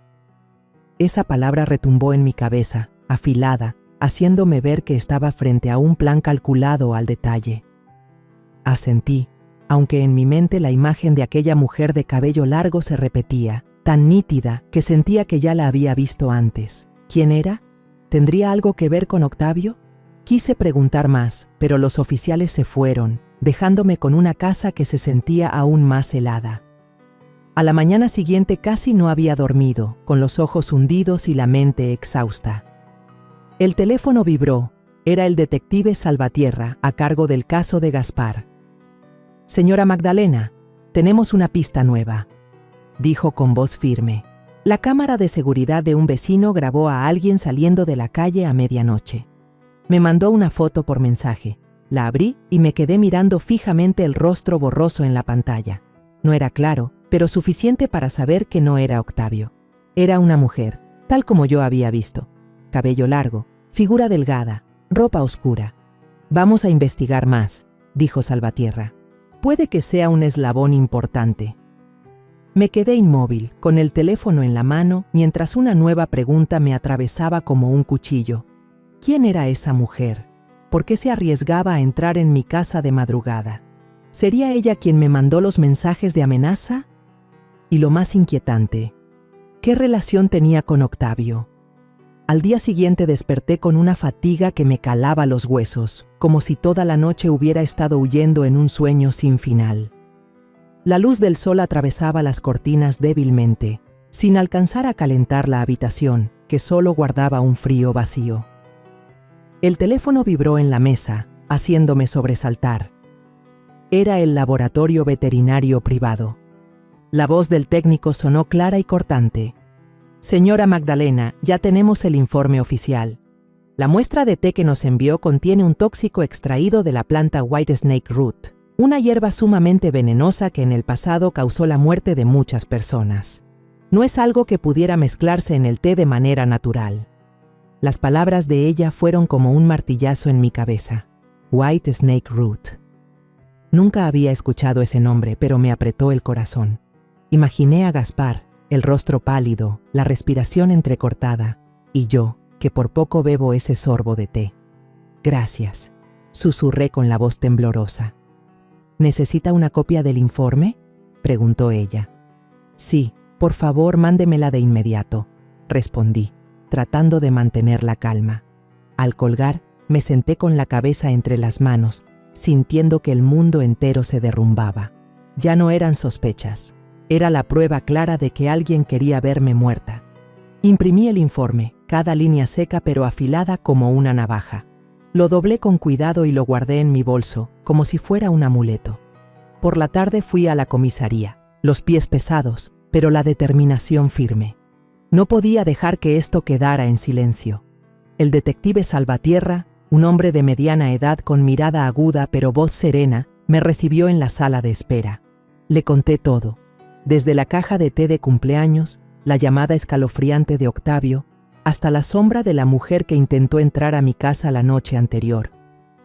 Esa palabra retumbó en mi cabeza, afilada, haciéndome ver que estaba frente a un plan calculado al detalle. Asentí, aunque en mi mente la imagen de aquella mujer de cabello largo se repetía, tan nítida que sentía que ya la había visto antes. ¿Quién era? ¿Tendría algo que ver con Octavio? Quise preguntar más, pero los oficiales se fueron, dejándome con una casa que se sentía aún más helada. A la mañana siguiente casi no había dormido, con los ojos hundidos y la mente exhausta. El teléfono vibró. Era el detective Salvatierra, a cargo del caso de Gaspar. «Señora Magdalena, tenemos una pista nueva», dijo con voz firme. La cámara de seguridad de un vecino grabó a alguien saliendo de la calle a medianoche. Me mandó una foto por mensaje. La abrí y me quedé mirando fijamente el rostro borroso en la pantalla. No era claro, pero suficiente para saber que no era Octavio. Era una mujer, tal como yo había visto. Cabello largo, figura delgada, ropa oscura. «Vamos a investigar más», dijo Salvatierra. «Puede que sea un eslabón importante». Me quedé inmóvil, con el teléfono en la mano, mientras una nueva pregunta me atravesaba como un cuchillo. ¿Quién era esa mujer? ¿Por qué se arriesgaba a entrar en mi casa de madrugada? ¿Sería ella quien me mandó los mensajes de amenaza? Y lo más inquietante, ¿qué relación tenía con Octavio? Al día siguiente desperté con una fatiga que me calaba los huesos, como si toda la noche hubiera estado huyendo en un sueño sin final. La luz del sol atravesaba las cortinas débilmente, sin alcanzar a calentar la habitación, que solo guardaba un frío vacío. El teléfono vibró en la mesa, haciéndome sobresaltar. Era el laboratorio veterinario privado. La voz del técnico sonó clara y cortante. «Señora Magdalena, ya tenemos el informe oficial. La muestra de té que nos envió contiene un tóxico extraído de la planta White Snake Root, una hierba sumamente venenosa que en el pasado causó la muerte de muchas personas. No es algo que pudiera mezclarse en el té de manera natural». Las palabras de ella fueron como un martillazo en mi cabeza. White Snake Root. Nunca había escuchado ese nombre, pero me apretó el corazón. Imaginé a Gaspar, el rostro pálido, la respiración entrecortada, y yo, que por poco bebo ese sorbo de té. «Gracias», susurré con la voz temblorosa. «¿Necesita una copia del informe?», preguntó ella. «Sí, por favor, mándemela de inmediato», respondí, tratando de mantener la calma. Al colgar, me senté con la cabeza entre las manos, sintiendo que el mundo entero se derrumbaba. Ya no eran sospechas. Era la prueba clara de que alguien quería verme muerta. Imprimí el informe, cada línea seca pero afilada como una navaja. Lo doblé con cuidado y lo guardé en mi bolso, como si fuera un amuleto. Por la tarde fui a la comisaría, los pies pesados, pero la determinación firme. No podía dejar que esto quedara en silencio. El detective Salvatierra, un hombre de mediana edad con mirada aguda pero voz serena, me recibió en la sala de espera. Le conté todo, desde la caja de té de cumpleaños, la llamada escalofriante de Octavio, hasta la sombra de la mujer que intentó entrar a mi casa la noche anterior.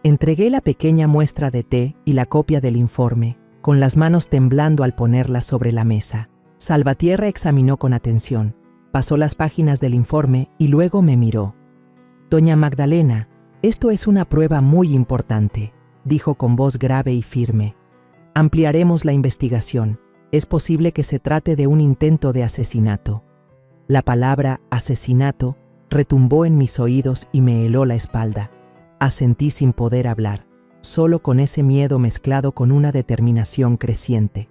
Entregué la pequeña muestra de té y la copia del informe, con las manos temblando al ponerla sobre la mesa. Salvatierra examinó con atención, pasó las páginas del informe y luego me miró. «Doña Magdalena, esto es una prueba muy importante», dijo con voz grave y firme. «Ampliaremos la investigación. Es posible que se trate de un intento de asesinato». La palabra asesinato retumbó en mis oídos y me heló la espalda. Asentí sin poder hablar, solo con ese miedo mezclado con una determinación creciente.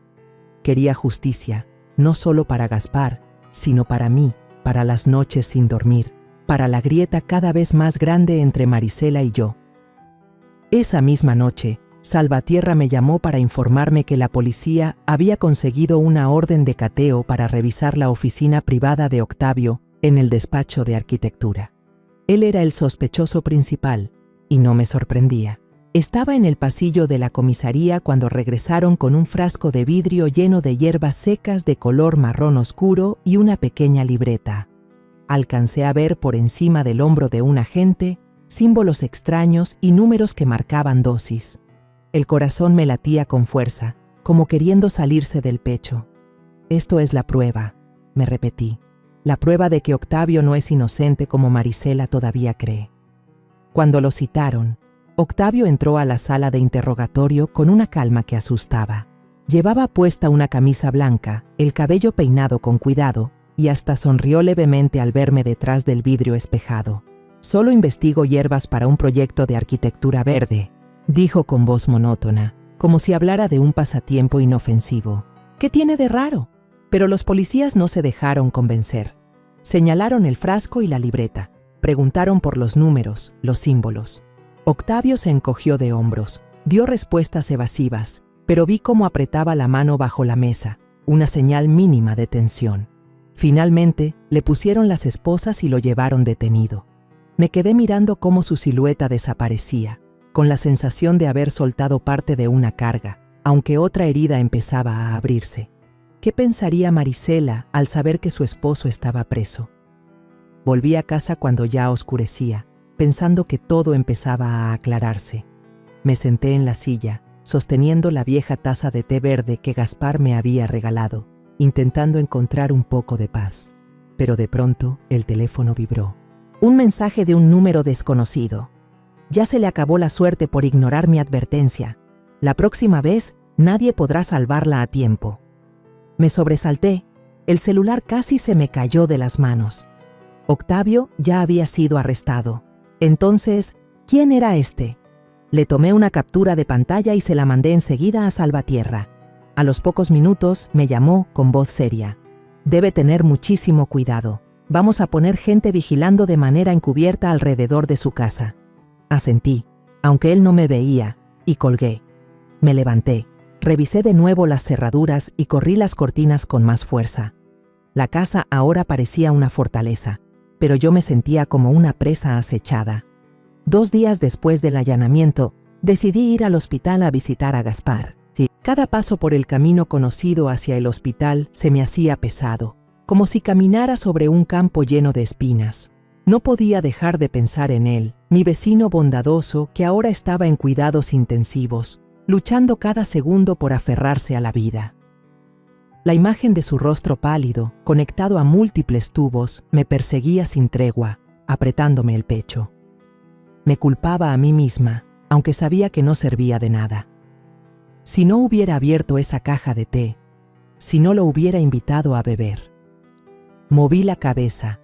Quería justicia, no solo para Gaspar, sino para mí, para las noches sin dormir, para la grieta cada vez más grande entre Marisela y yo. Esa misma noche, Salvatierra me llamó para informarme que la policía había conseguido una orden de cateo para revisar la oficina privada de Octavio en el despacho de arquitectura. Él era el sospechoso principal, y no me sorprendía. Estaba en el pasillo de la comisaría cuando regresaron con un frasco de vidrio lleno de hierbas secas de color marrón oscuro y una pequeña libreta. Alcancé a ver por encima del hombro de un agente símbolos extraños y números que marcaban dosis. El corazón me latía con fuerza, como queriendo salirse del pecho. «Esto es la prueba», me repetí, «la prueba de que Octavio no es inocente como Marisela todavía cree». Cuando lo citaron, Octavio entró a la sala de interrogatorio con una calma que asustaba. Llevaba puesta una camisa blanca, el cabello peinado con cuidado, y hasta sonrió levemente al verme detrás del vidrio espejado. «Solo investigo hierbas para un proyecto de arquitectura verde», dijo con voz monótona, como si hablara de un pasatiempo inofensivo. «¿Qué tiene de raro?». Pero los policías no se dejaron convencer. Señalaron el frasco y la libreta. Preguntaron por los números, los símbolos. Octavio se encogió de hombros, dio respuestas evasivas, pero vi cómo apretaba la mano bajo la mesa, una señal mínima de tensión. Finalmente, le pusieron las esposas y lo llevaron detenido. Me quedé mirando cómo su silueta desaparecía, con la sensación de haber soltado parte de una carga, aunque otra herida empezaba a abrirse. ¿Qué pensaría Marisela al saber que su esposo estaba preso? Volví a casa cuando ya oscurecía, pensando que todo empezaba a aclararse. Me senté en la silla, sosteniendo la vieja taza de té verde que Gaspar me había regalado, intentando encontrar un poco de paz. Pero de pronto el teléfono vibró. Un mensaje de un número desconocido. «Ya se le acabó la suerte por ignorar mi advertencia. La próxima vez nadie podrá salvarla a tiempo». Me sobresalté. El celular casi se me cayó de las manos. Octavio ya había sido arrestado. Entonces, ¿quién era este? Le tomé una captura de pantalla y se la mandé enseguida a Salvatierra. A los pocos minutos me llamó con voz seria. «Debe tener muchísimo cuidado. Vamos a poner gente vigilando de manera encubierta alrededor de su casa». Asentí, aunque él no me veía, y colgué. Me levanté, revisé de nuevo las cerraduras y corrí las cortinas con más fuerza. La casa ahora parecía una fortaleza, pero yo me sentía como una presa acechada. 2 días después del allanamiento, decidí ir al hospital a visitar a Gaspar. Sí, cada paso por el camino conocido hacia el hospital se me hacía pesado, como si caminara sobre un campo lleno de espinas. No podía dejar de pensar en él, mi vecino bondadoso que ahora estaba en cuidados intensivos, luchando cada segundo por aferrarse a la vida. La imagen de su rostro pálido, conectado a múltiples tubos, me perseguía sin tregua, apretándome el pecho. Me culpaba a mí misma, aunque sabía que no servía de nada. Si no hubiera abierto esa caja de té, si no lo hubiera invitado a beber. Moví la cabeza,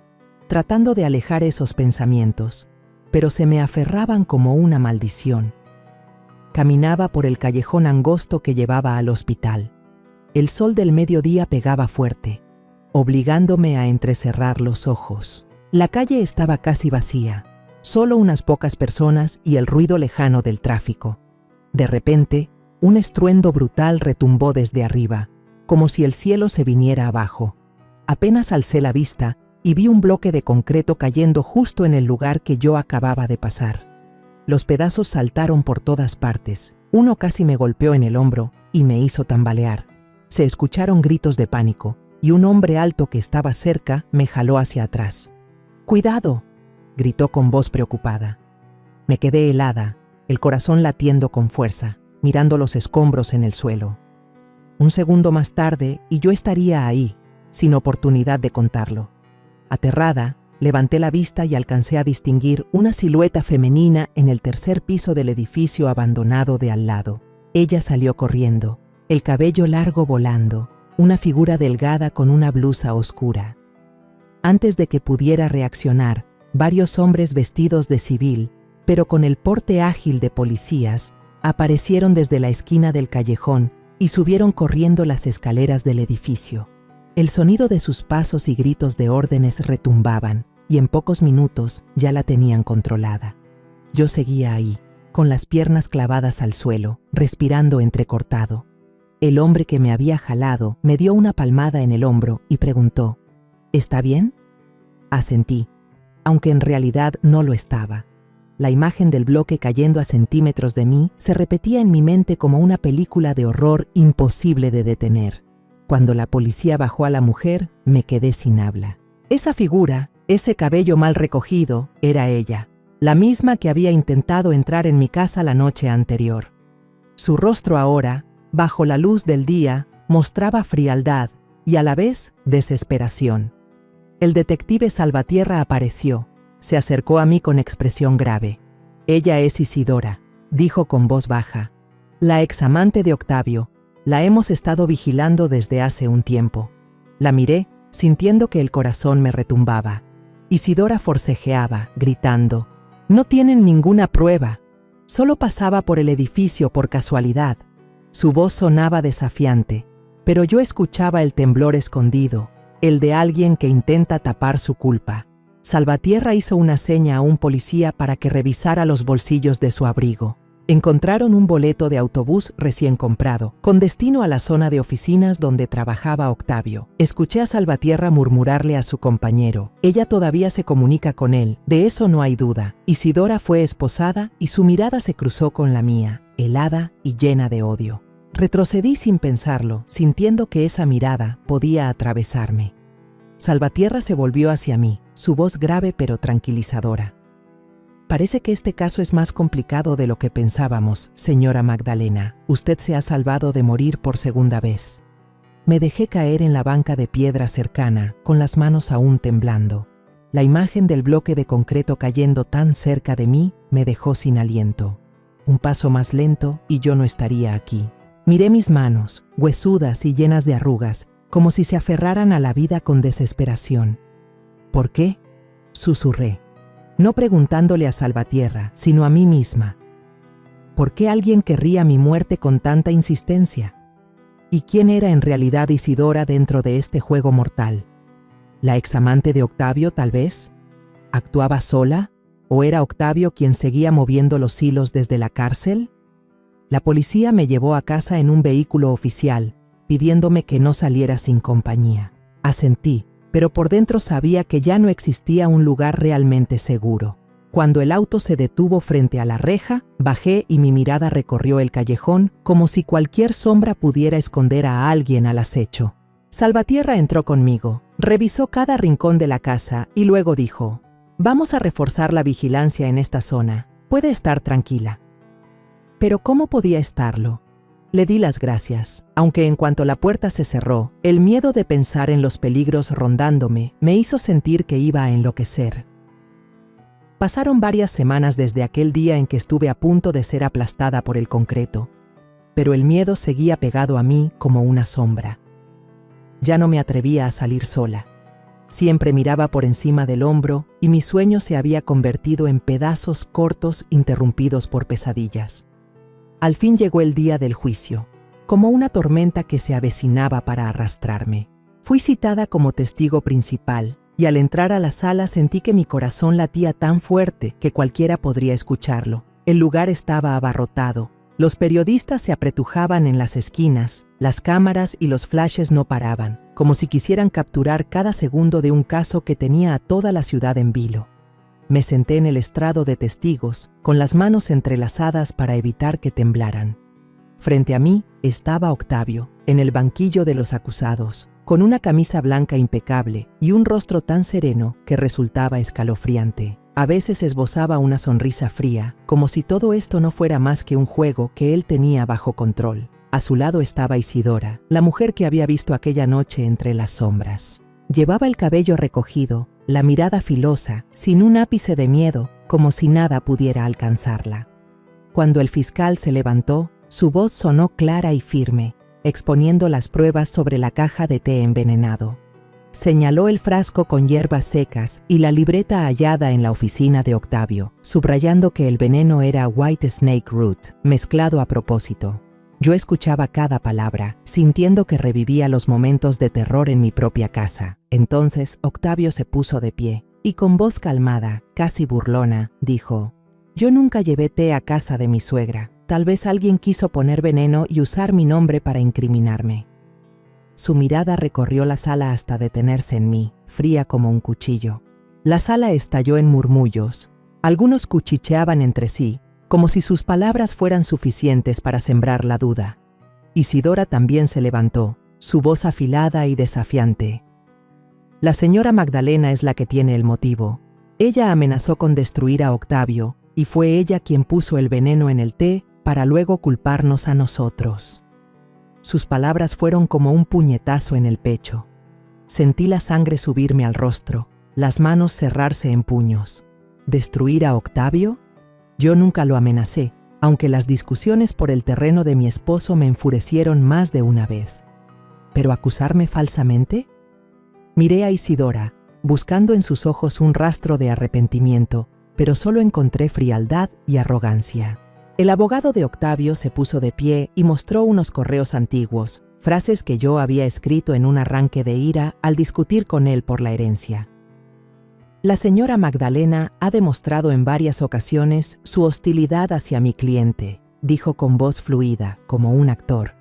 tratando de alejar esos pensamientos, pero se me aferraban como una maldición. Caminaba por el callejón angosto que llevaba al hospital. El sol del mediodía pegaba fuerte, obligándome a entrecerrar los ojos. La calle estaba casi vacía, solo unas pocas personas y el ruido lejano del tráfico. De repente, un estruendo brutal retumbó desde arriba, como si el cielo se viniera abajo. Apenas alcé la vista y vi un bloque de concreto cayendo justo en el lugar que yo acababa de pasar. Los pedazos saltaron por todas partes. Uno casi me golpeó en el hombro y me hizo tambalear. Se escucharon gritos de pánico y un hombre alto que estaba cerca me jaló hacia atrás. ¡Cuidado!, gritó con voz preocupada. Me quedé helada, el corazón latiendo con fuerza, mirando los escombros en el suelo. Un segundo más tarde y yo estaría ahí, sin oportunidad de contarlo. Aterrada, levanté la vista y alcancé a distinguir una silueta femenina en el tercer piso del edificio abandonado de al lado. Ella salió corriendo, el cabello largo volando, una figura delgada con una blusa oscura. Antes de que pudiera reaccionar, varios hombres vestidos de civil, pero con el porte ágil de policías, aparecieron desde la esquina del callejón y subieron corriendo las escaleras del edificio. El sonido de sus pasos y gritos de órdenes retumbaban, y en pocos minutos ya la tenían controlada. Yo seguía ahí, con las piernas clavadas al suelo, respirando entrecortado. El hombre que me había jalado me dio una palmada en el hombro y preguntó: ¿Está bien? Asentí, aunque en realidad no lo estaba. La imagen del bloque cayendo a centímetros de mí se repetía en mi mente como una película de horror imposible de detener. Cuando la policía bajó a la mujer, me quedé sin habla. Esa figura, ese cabello mal recogido, era ella, la misma que había intentado entrar en mi casa la noche anterior. Su rostro ahora, bajo la luz del día, mostraba frialdad y a la vez desesperación. El detective Salvatierra apareció. Se acercó a mí con expresión grave. «Ella es Isidora», dijo con voz baja. «La examante de Octavio. La hemos estado vigilando desde hace un tiempo». La miré, sintiendo que el corazón me retumbaba. Isidora forcejeaba, gritando: «No tienen ninguna prueba. Solo pasaba por el edificio por casualidad». Su voz sonaba desafiante, pero yo escuchaba el temblor escondido, el de alguien que intenta tapar su culpa. Salvatierra hizo una seña a un policía para que revisara los bolsillos de su abrigo. Encontraron un boleto de autobús recién comprado, con destino a la zona de oficinas donde trabajaba Octavio. Escuché a Salvatierra murmurarle a su compañero: «Ella todavía se comunica con él, de eso no hay duda». Isidora fue esposada y su mirada se cruzó con la mía, helada y llena de odio. Retrocedí sin pensarlo, sintiendo que esa mirada podía atravesarme. Salvatierra se volvió hacia mí, su voz grave pero tranquilizadora. «Parece que este caso es más complicado de lo que pensábamos, señora Magdalena. Usted se ha salvado de morir por segunda vez». Me dejé caer en la banca de piedra cercana, con las manos aún temblando. La imagen del bloque de concreto cayendo tan cerca de mí me dejó sin aliento. Un paso más lento y yo no estaría aquí. Miré mis manos, huesudas y llenas de arrugas, como si se aferraran a la vida con desesperación. «¿Por qué?», susurré, no preguntándole a Salvatierra, sino a mí misma. ¿Por qué alguien querría mi muerte con tanta insistencia? ¿Y quién era en realidad Isidora dentro de este juego mortal? ¿La examante de Octavio, tal vez? ¿Actuaba sola? ¿O era Octavio quien seguía moviendo los hilos desde la cárcel? La policía me llevó a casa en un vehículo oficial, pidiéndome que no saliera sin compañía. Asentí, pero por dentro sabía que ya no existía un lugar realmente seguro. Cuando el auto se detuvo frente a la reja, bajé y mi mirada recorrió el callejón como si cualquier sombra pudiera esconder a alguien al acecho. Salvatierra entró conmigo, revisó cada rincón de la casa y luego dijo: «Vamos a reforzar la vigilancia en esta zona. Puede estar tranquila». Pero ¿cómo podía estarlo? Le di las gracias, aunque en cuanto la puerta se cerró, el miedo de pensar en los peligros rondándome me hizo sentir que iba a enloquecer. Pasaron varias semanas desde aquel día en que estuve a punto de ser aplastada por el concreto, pero el miedo seguía pegado a mí como una sombra. Ya no me atrevía a salir sola. Siempre miraba por encima del hombro y mi sueño se había convertido en pedazos cortos interrumpidos por pesadillas. Al fin llegó el día del juicio. como una tormenta que se avecinaba para arrastrarme. Fui citada como testigo principal, y al entrar a la sala sentí que mi corazón latía tan fuerte que cualquiera podría escucharlo. El lugar estaba abarrotado. Los periodistas se apretujaban en las esquinas, las cámaras y los flashes no paraban, como si quisieran capturar cada segundo de un caso que tenía a toda la ciudad en vilo. Me senté en el estrado de testigos, con las manos entrelazadas para evitar que temblaran. Frente a mí estaba Octavio, en el banquillo de los acusados, con una camisa blanca impecable y un rostro tan sereno que resultaba escalofriante. A veces esbozaba una sonrisa fría, como si todo esto no fuera más que un juego que él tenía bajo control. A su lado estaba Isidora, la mujer que había visto aquella noche entre las sombras. Llevaba el cabello recogido, la mirada filosa, sin un ápice de miedo, como si nada pudiera alcanzarla. Cuando el fiscal se levantó, su voz sonó clara y firme, exponiendo las pruebas sobre la caja de té envenenado. Señaló el frasco con hierbas secas y la libreta hallada en la oficina de Octavio, subrayando que el veneno era White Snake Root, mezclado a propósito. Yo escuchaba cada palabra, sintiendo que revivía los momentos de terror en mi propia casa. Entonces Octavio se puso de pie y con voz calmada, casi burlona, dijo: «Yo nunca llevé té a casa de mi suegra. Tal vez alguien quiso poner veneno y usar mi nombre para incriminarme». Su mirada recorrió la sala hasta detenerse en mí, fría como un cuchillo. La sala estalló en murmullos. Algunos cuchicheaban entre sí, como si sus palabras fueran suficientes para sembrar la duda. Isidora también se levantó, su voz afilada y desafiante. «La señora Magdalena es la que tiene el motivo. Ella amenazó con destruir a Octavio, y fue ella quien puso el veneno en el té para luego culparnos a nosotros». Sus palabras fueron como un puñetazo en el pecho. Sentí la sangre subirme al rostro, las manos cerrarse en puños. ¿Destruir a Octavio? Yo nunca lo amenacé, aunque las discusiones por el terreno de mi esposo me enfurecieron más de una vez. ¿Pero acusarme falsamente? Miré a Isidora, buscando en sus ojos un rastro de arrepentimiento, pero solo encontré frialdad y arrogancia. El abogado de Octavio se puso de pie y mostró unos correos antiguos, frases que yo había escrito en un arranque de ira al discutir con él por la herencia. «La señora Magdalena ha demostrado en varias ocasiones su hostilidad hacia mi cliente», dijo con voz fluida, como un actor.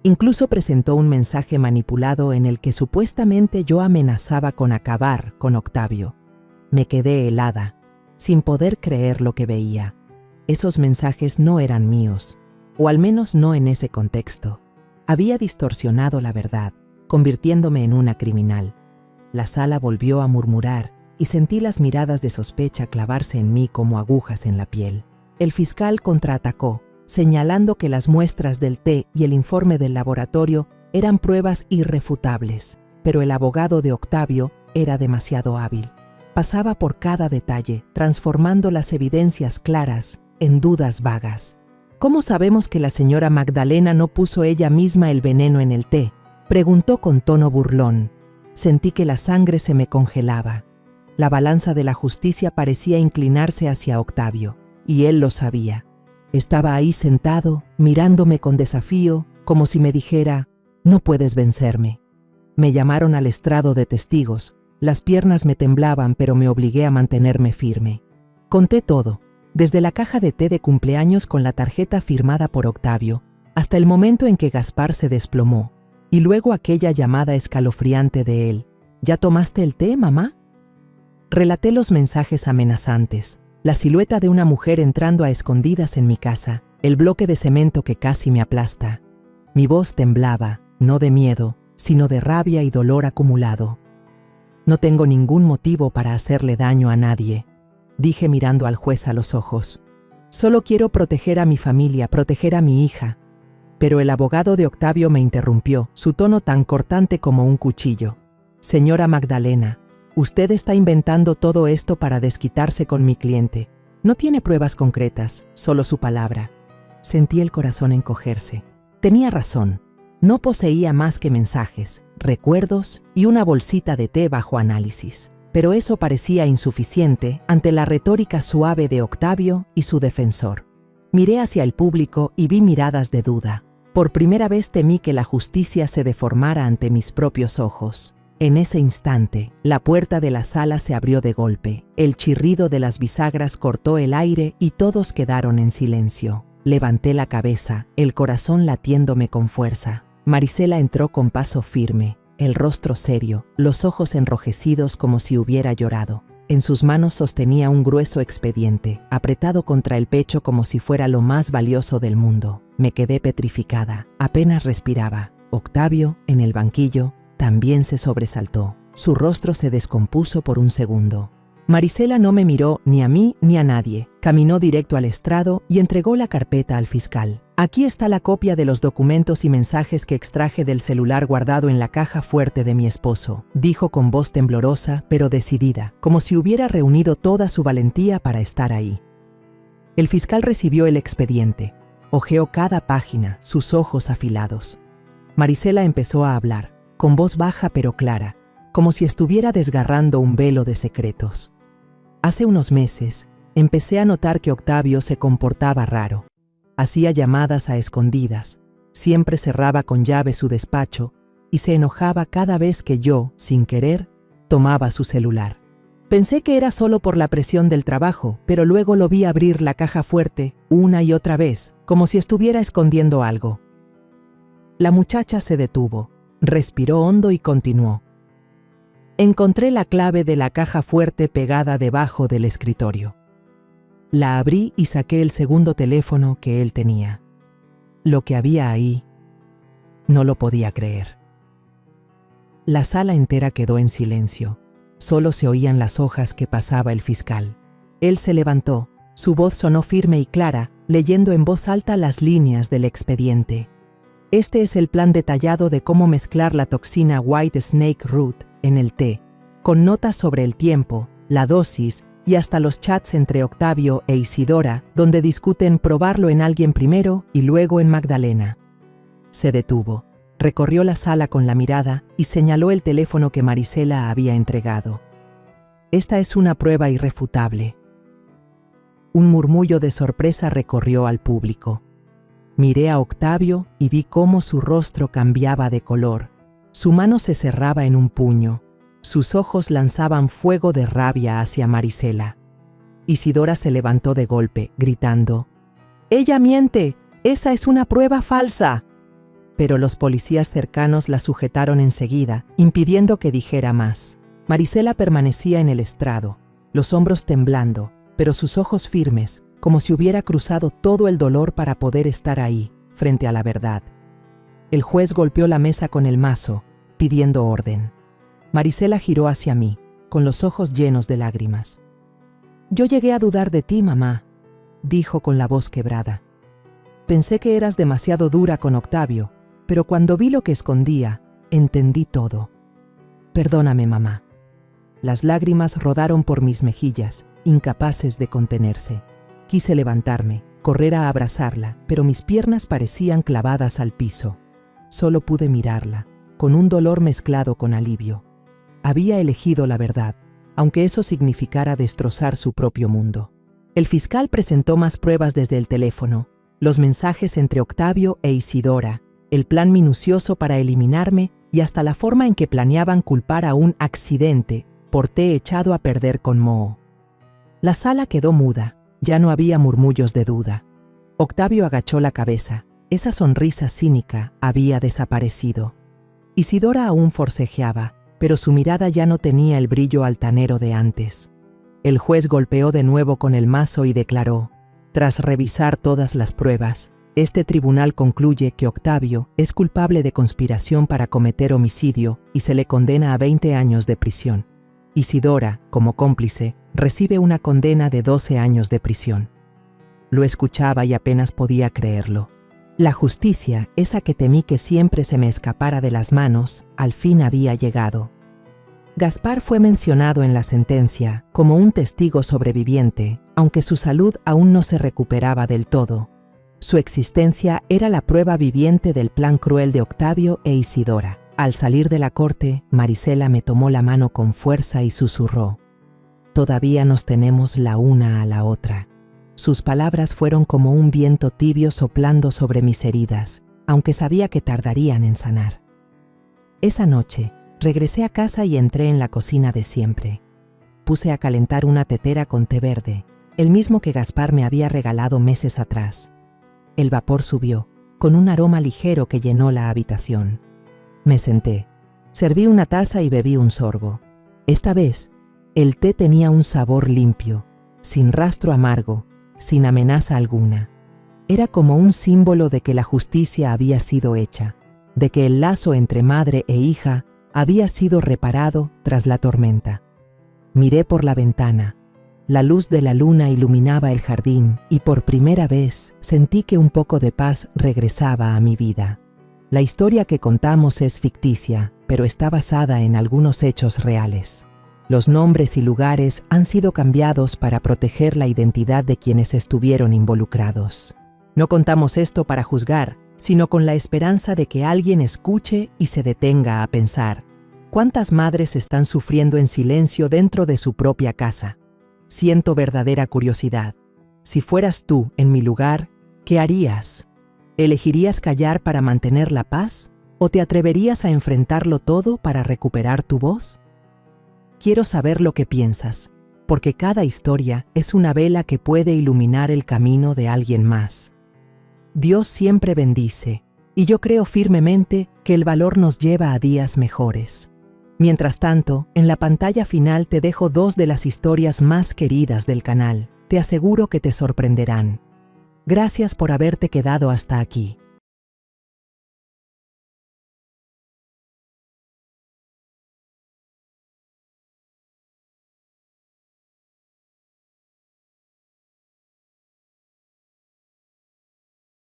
Incluso presentó un mensaje manipulado en el que supuestamente yo amenazaba con acabar con Octavio. Me quedé helada, sin poder creer lo que veía. Esos mensajes no eran míos, o al menos no en ese contexto. Había distorsionado la verdad, convirtiéndome en una criminal. La sala volvió a murmurar y sentí las miradas de sospecha clavarse en mí como agujas en la piel. El fiscal contraatacó, señalando que las muestras del té y el informe del laboratorio eran pruebas irrefutables, pero el abogado de Octavio era demasiado hábil. Pasaba por cada detalle, transformando las evidencias claras en dudas vagas. «¿Cómo sabemos que la señora Magdalena no puso ella misma el veneno en el té?», preguntó con tono burlón. Sentí que la sangre se me congelaba. La balanza de la justicia parecía inclinarse hacia Octavio, y él lo sabía. Estaba ahí sentado, mirándome con desafío, como si me dijera: «No puedes vencerme». Me llamaron al estrado de testigos. Las piernas me temblaban, pero me obligué a mantenerme firme. Conté todo, desde la caja de té de cumpleaños con la tarjeta firmada por Octavio, hasta el momento en que Gaspar se desplomó, y luego aquella llamada escalofriante de él: «¿Ya tomaste el té, mamá?». Relaté los mensajes amenazantes, la silueta de una mujer entrando a escondidas en mi casa, el bloque de cemento que casi me aplasta. Mi voz temblaba, no de miedo, sino de rabia y dolor acumulado. «No tengo ningún motivo para hacerle daño a nadie», dije mirando al juez a los ojos. «Solo quiero proteger a mi familia, proteger a mi hija». Pero el abogado de Octavio me interrumpió, su tono tan cortante como un cuchillo. «Señora Magdalena, usted está inventando todo esto para desquitarse con mi cliente. No tiene pruebas concretas, solo su palabra». Sentí el corazón encogerse. Tenía razón. No poseía más que mensajes, recuerdos y una bolsita de té bajo análisis. Pero eso parecía insuficiente ante la retórica suave de Octavio y su defensor. Miré hacia el público y vi miradas de duda. Por primera vez temí que la justicia se deformara ante mis propios ojos. En ese instante, la puerta de la sala se abrió de golpe. El chirrido de las bisagras cortó el aire y todos quedaron en silencio. Levanté la cabeza, el corazón latiéndome con fuerza. Marisela entró con paso firme, el rostro serio, los ojos enrojecidos como si hubiera llorado. En sus manos sostenía un grueso expediente, apretado contra el pecho como si fuera lo más valioso del mundo. Me quedé petrificada, apenas respiraba. Octavio, en el banquillo, también se sobresaltó. Su rostro se descompuso por un segundo. Marisela no me miró ni a mí ni a nadie. Caminó directo al estrado y entregó la carpeta al fiscal. Aquí está la copia de los documentos y mensajes que extraje del celular guardado en la caja fuerte de mi esposo, dijo con voz temblorosa pero decidida, como si hubiera reunido toda su valentía para estar ahí. El fiscal recibió el expediente. Hojeó cada página, sus ojos afilados. Marisela empezó a hablar, con voz baja pero clara, como si estuviera desgarrando un velo de secretos. Hace unos meses, empecé a notar que Octavio se comportaba raro. Hacía llamadas a escondidas, siempre cerraba con llave su despacho y se enojaba cada vez que yo, sin querer, tomaba su celular. Pensé que era solo por la presión del trabajo, pero luego lo vi abrir la caja fuerte una y otra vez, como si estuviera escondiendo algo. La muchacha se detuvo, respiró hondo y continuó. Encontré la clave de la caja fuerte pegada debajo del escritorio. La abrí y saqué el segundo teléfono que él tenía. Lo que había ahí, no lo podía creer. La sala entera quedó en silencio. Solo se oían las hojas que pasaba el fiscal. Él se levantó, su voz sonó firme y clara, leyendo en voz alta las líneas del expediente. Este es el plan detallado de cómo mezclar la toxina White Snake Root en el té, con notas sobre el tiempo, la dosis y hasta los chats entre Octavio e Isidora, donde discuten probarlo en alguien primero y luego en Magdalena. Se detuvo, recorrió la sala con la mirada y señaló el teléfono que Marisela había entregado. Esta es una prueba irrefutable. Un murmullo de sorpresa recorrió al público. Miré a Octavio y vi cómo su rostro cambiaba de color. Su mano se cerraba en un puño. Sus ojos lanzaban fuego de rabia hacia Marisela. Isidora se levantó de golpe, gritando: «¡Ella miente! ¡Esa es una prueba falsa!». Pero los policías cercanos la sujetaron enseguida, impidiendo que dijera más. Marisela permanecía en el estrado, los hombros temblando, pero sus ojos firmes, como si hubiera cruzado todo el dolor para poder estar ahí, frente a la verdad. El juez golpeó la mesa con el mazo, pidiendo orden. Marisela giró hacia mí, con los ojos llenos de lágrimas. «Yo llegué a dudar de ti, mamá», dijo con la voz quebrada. «Pensé que eras demasiado dura con Octavio, pero cuando vi lo que escondía, entendí todo. Perdóname, mamá». Las lágrimas rodaron por mis mejillas, incapaces de contenerse. Quise levantarme, correr a abrazarla, pero mis piernas parecían clavadas al piso. Solo pude mirarla, con un dolor mezclado con alivio. Había elegido la verdad, aunque eso significara destrozar su propio mundo. El fiscal presentó más pruebas desde el teléfono, los mensajes entre Octavio e Isidora, el plan minucioso para eliminarme y hasta la forma en que planeaban culpar a un accidente por té echado a perder con moho. La sala quedó muda, ya no había murmullos de duda. Octavio agachó la cabeza, esa sonrisa cínica había desaparecido. Isidora aún forcejeaba, pero su mirada ya no tenía el brillo altanero de antes. El juez golpeó de nuevo con el mazo y declaró: «Tras revisar todas las pruebas, este tribunal concluye que Octavio es culpable de conspiración para cometer homicidio y se le condena a 20 años de prisión. Isidora, como cómplice, recibe una condena de 12 años de prisión». Lo escuchaba y apenas podía creerlo. La justicia, esa que temí que siempre se me escapara de las manos, al fin había llegado. Gaspar fue mencionado en la sentencia como un testigo sobreviviente, aunque su salud aún no se recuperaba del todo. Su existencia era la prueba viviente del plan cruel de Octavio e Isidora. Al salir de la corte, Marisela me tomó la mano con fuerza y susurró: «Todavía nos tenemos la una a la otra». Sus palabras fueron como un viento tibio soplando sobre mis heridas, aunque sabía que tardarían en sanar. Esa noche, regresé a casa y entré en la cocina de siempre. Puse a calentar una tetera con té verde, el mismo que Gaspar me había regalado meses atrás. El vapor subió, con un aroma ligero que llenó la habitación. Me senté, serví una taza y bebí un sorbo. Esta vez, el té tenía un sabor limpio, sin rastro amargo, sin amenaza alguna. Era como un símbolo de que la justicia había sido hecha, de que el lazo entre madre e hija había sido reparado tras la tormenta. Miré por la ventana. La luz de la luna iluminaba el jardín y por primera vez sentí que un poco de paz regresaba a mi vida. La historia que contamos es ficticia, pero está basada en algunos hechos reales. Los nombres y lugares han sido cambiados para proteger la identidad de quienes estuvieron involucrados. No contamos esto para juzgar, sino con la esperanza de que alguien escuche y se detenga a pensar: ¿cuántas madres están sufriendo en silencio dentro de su propia casa? Siento verdadera curiosidad. Si fueras tú en mi lugar, ¿qué harías? ¿Elegirías callar para mantener la paz? ¿O te atreverías a enfrentarlo todo para recuperar tu voz? Quiero saber lo que piensas, porque cada historia es una vela que puede iluminar el camino de alguien más. Dios siempre bendice, y yo creo firmemente que el valor nos lleva a días mejores. Mientras tanto, en la pantalla final te dejo 2 de las historias más queridas del canal. Te aseguro que te sorprenderán. Gracias por haberte quedado hasta aquí.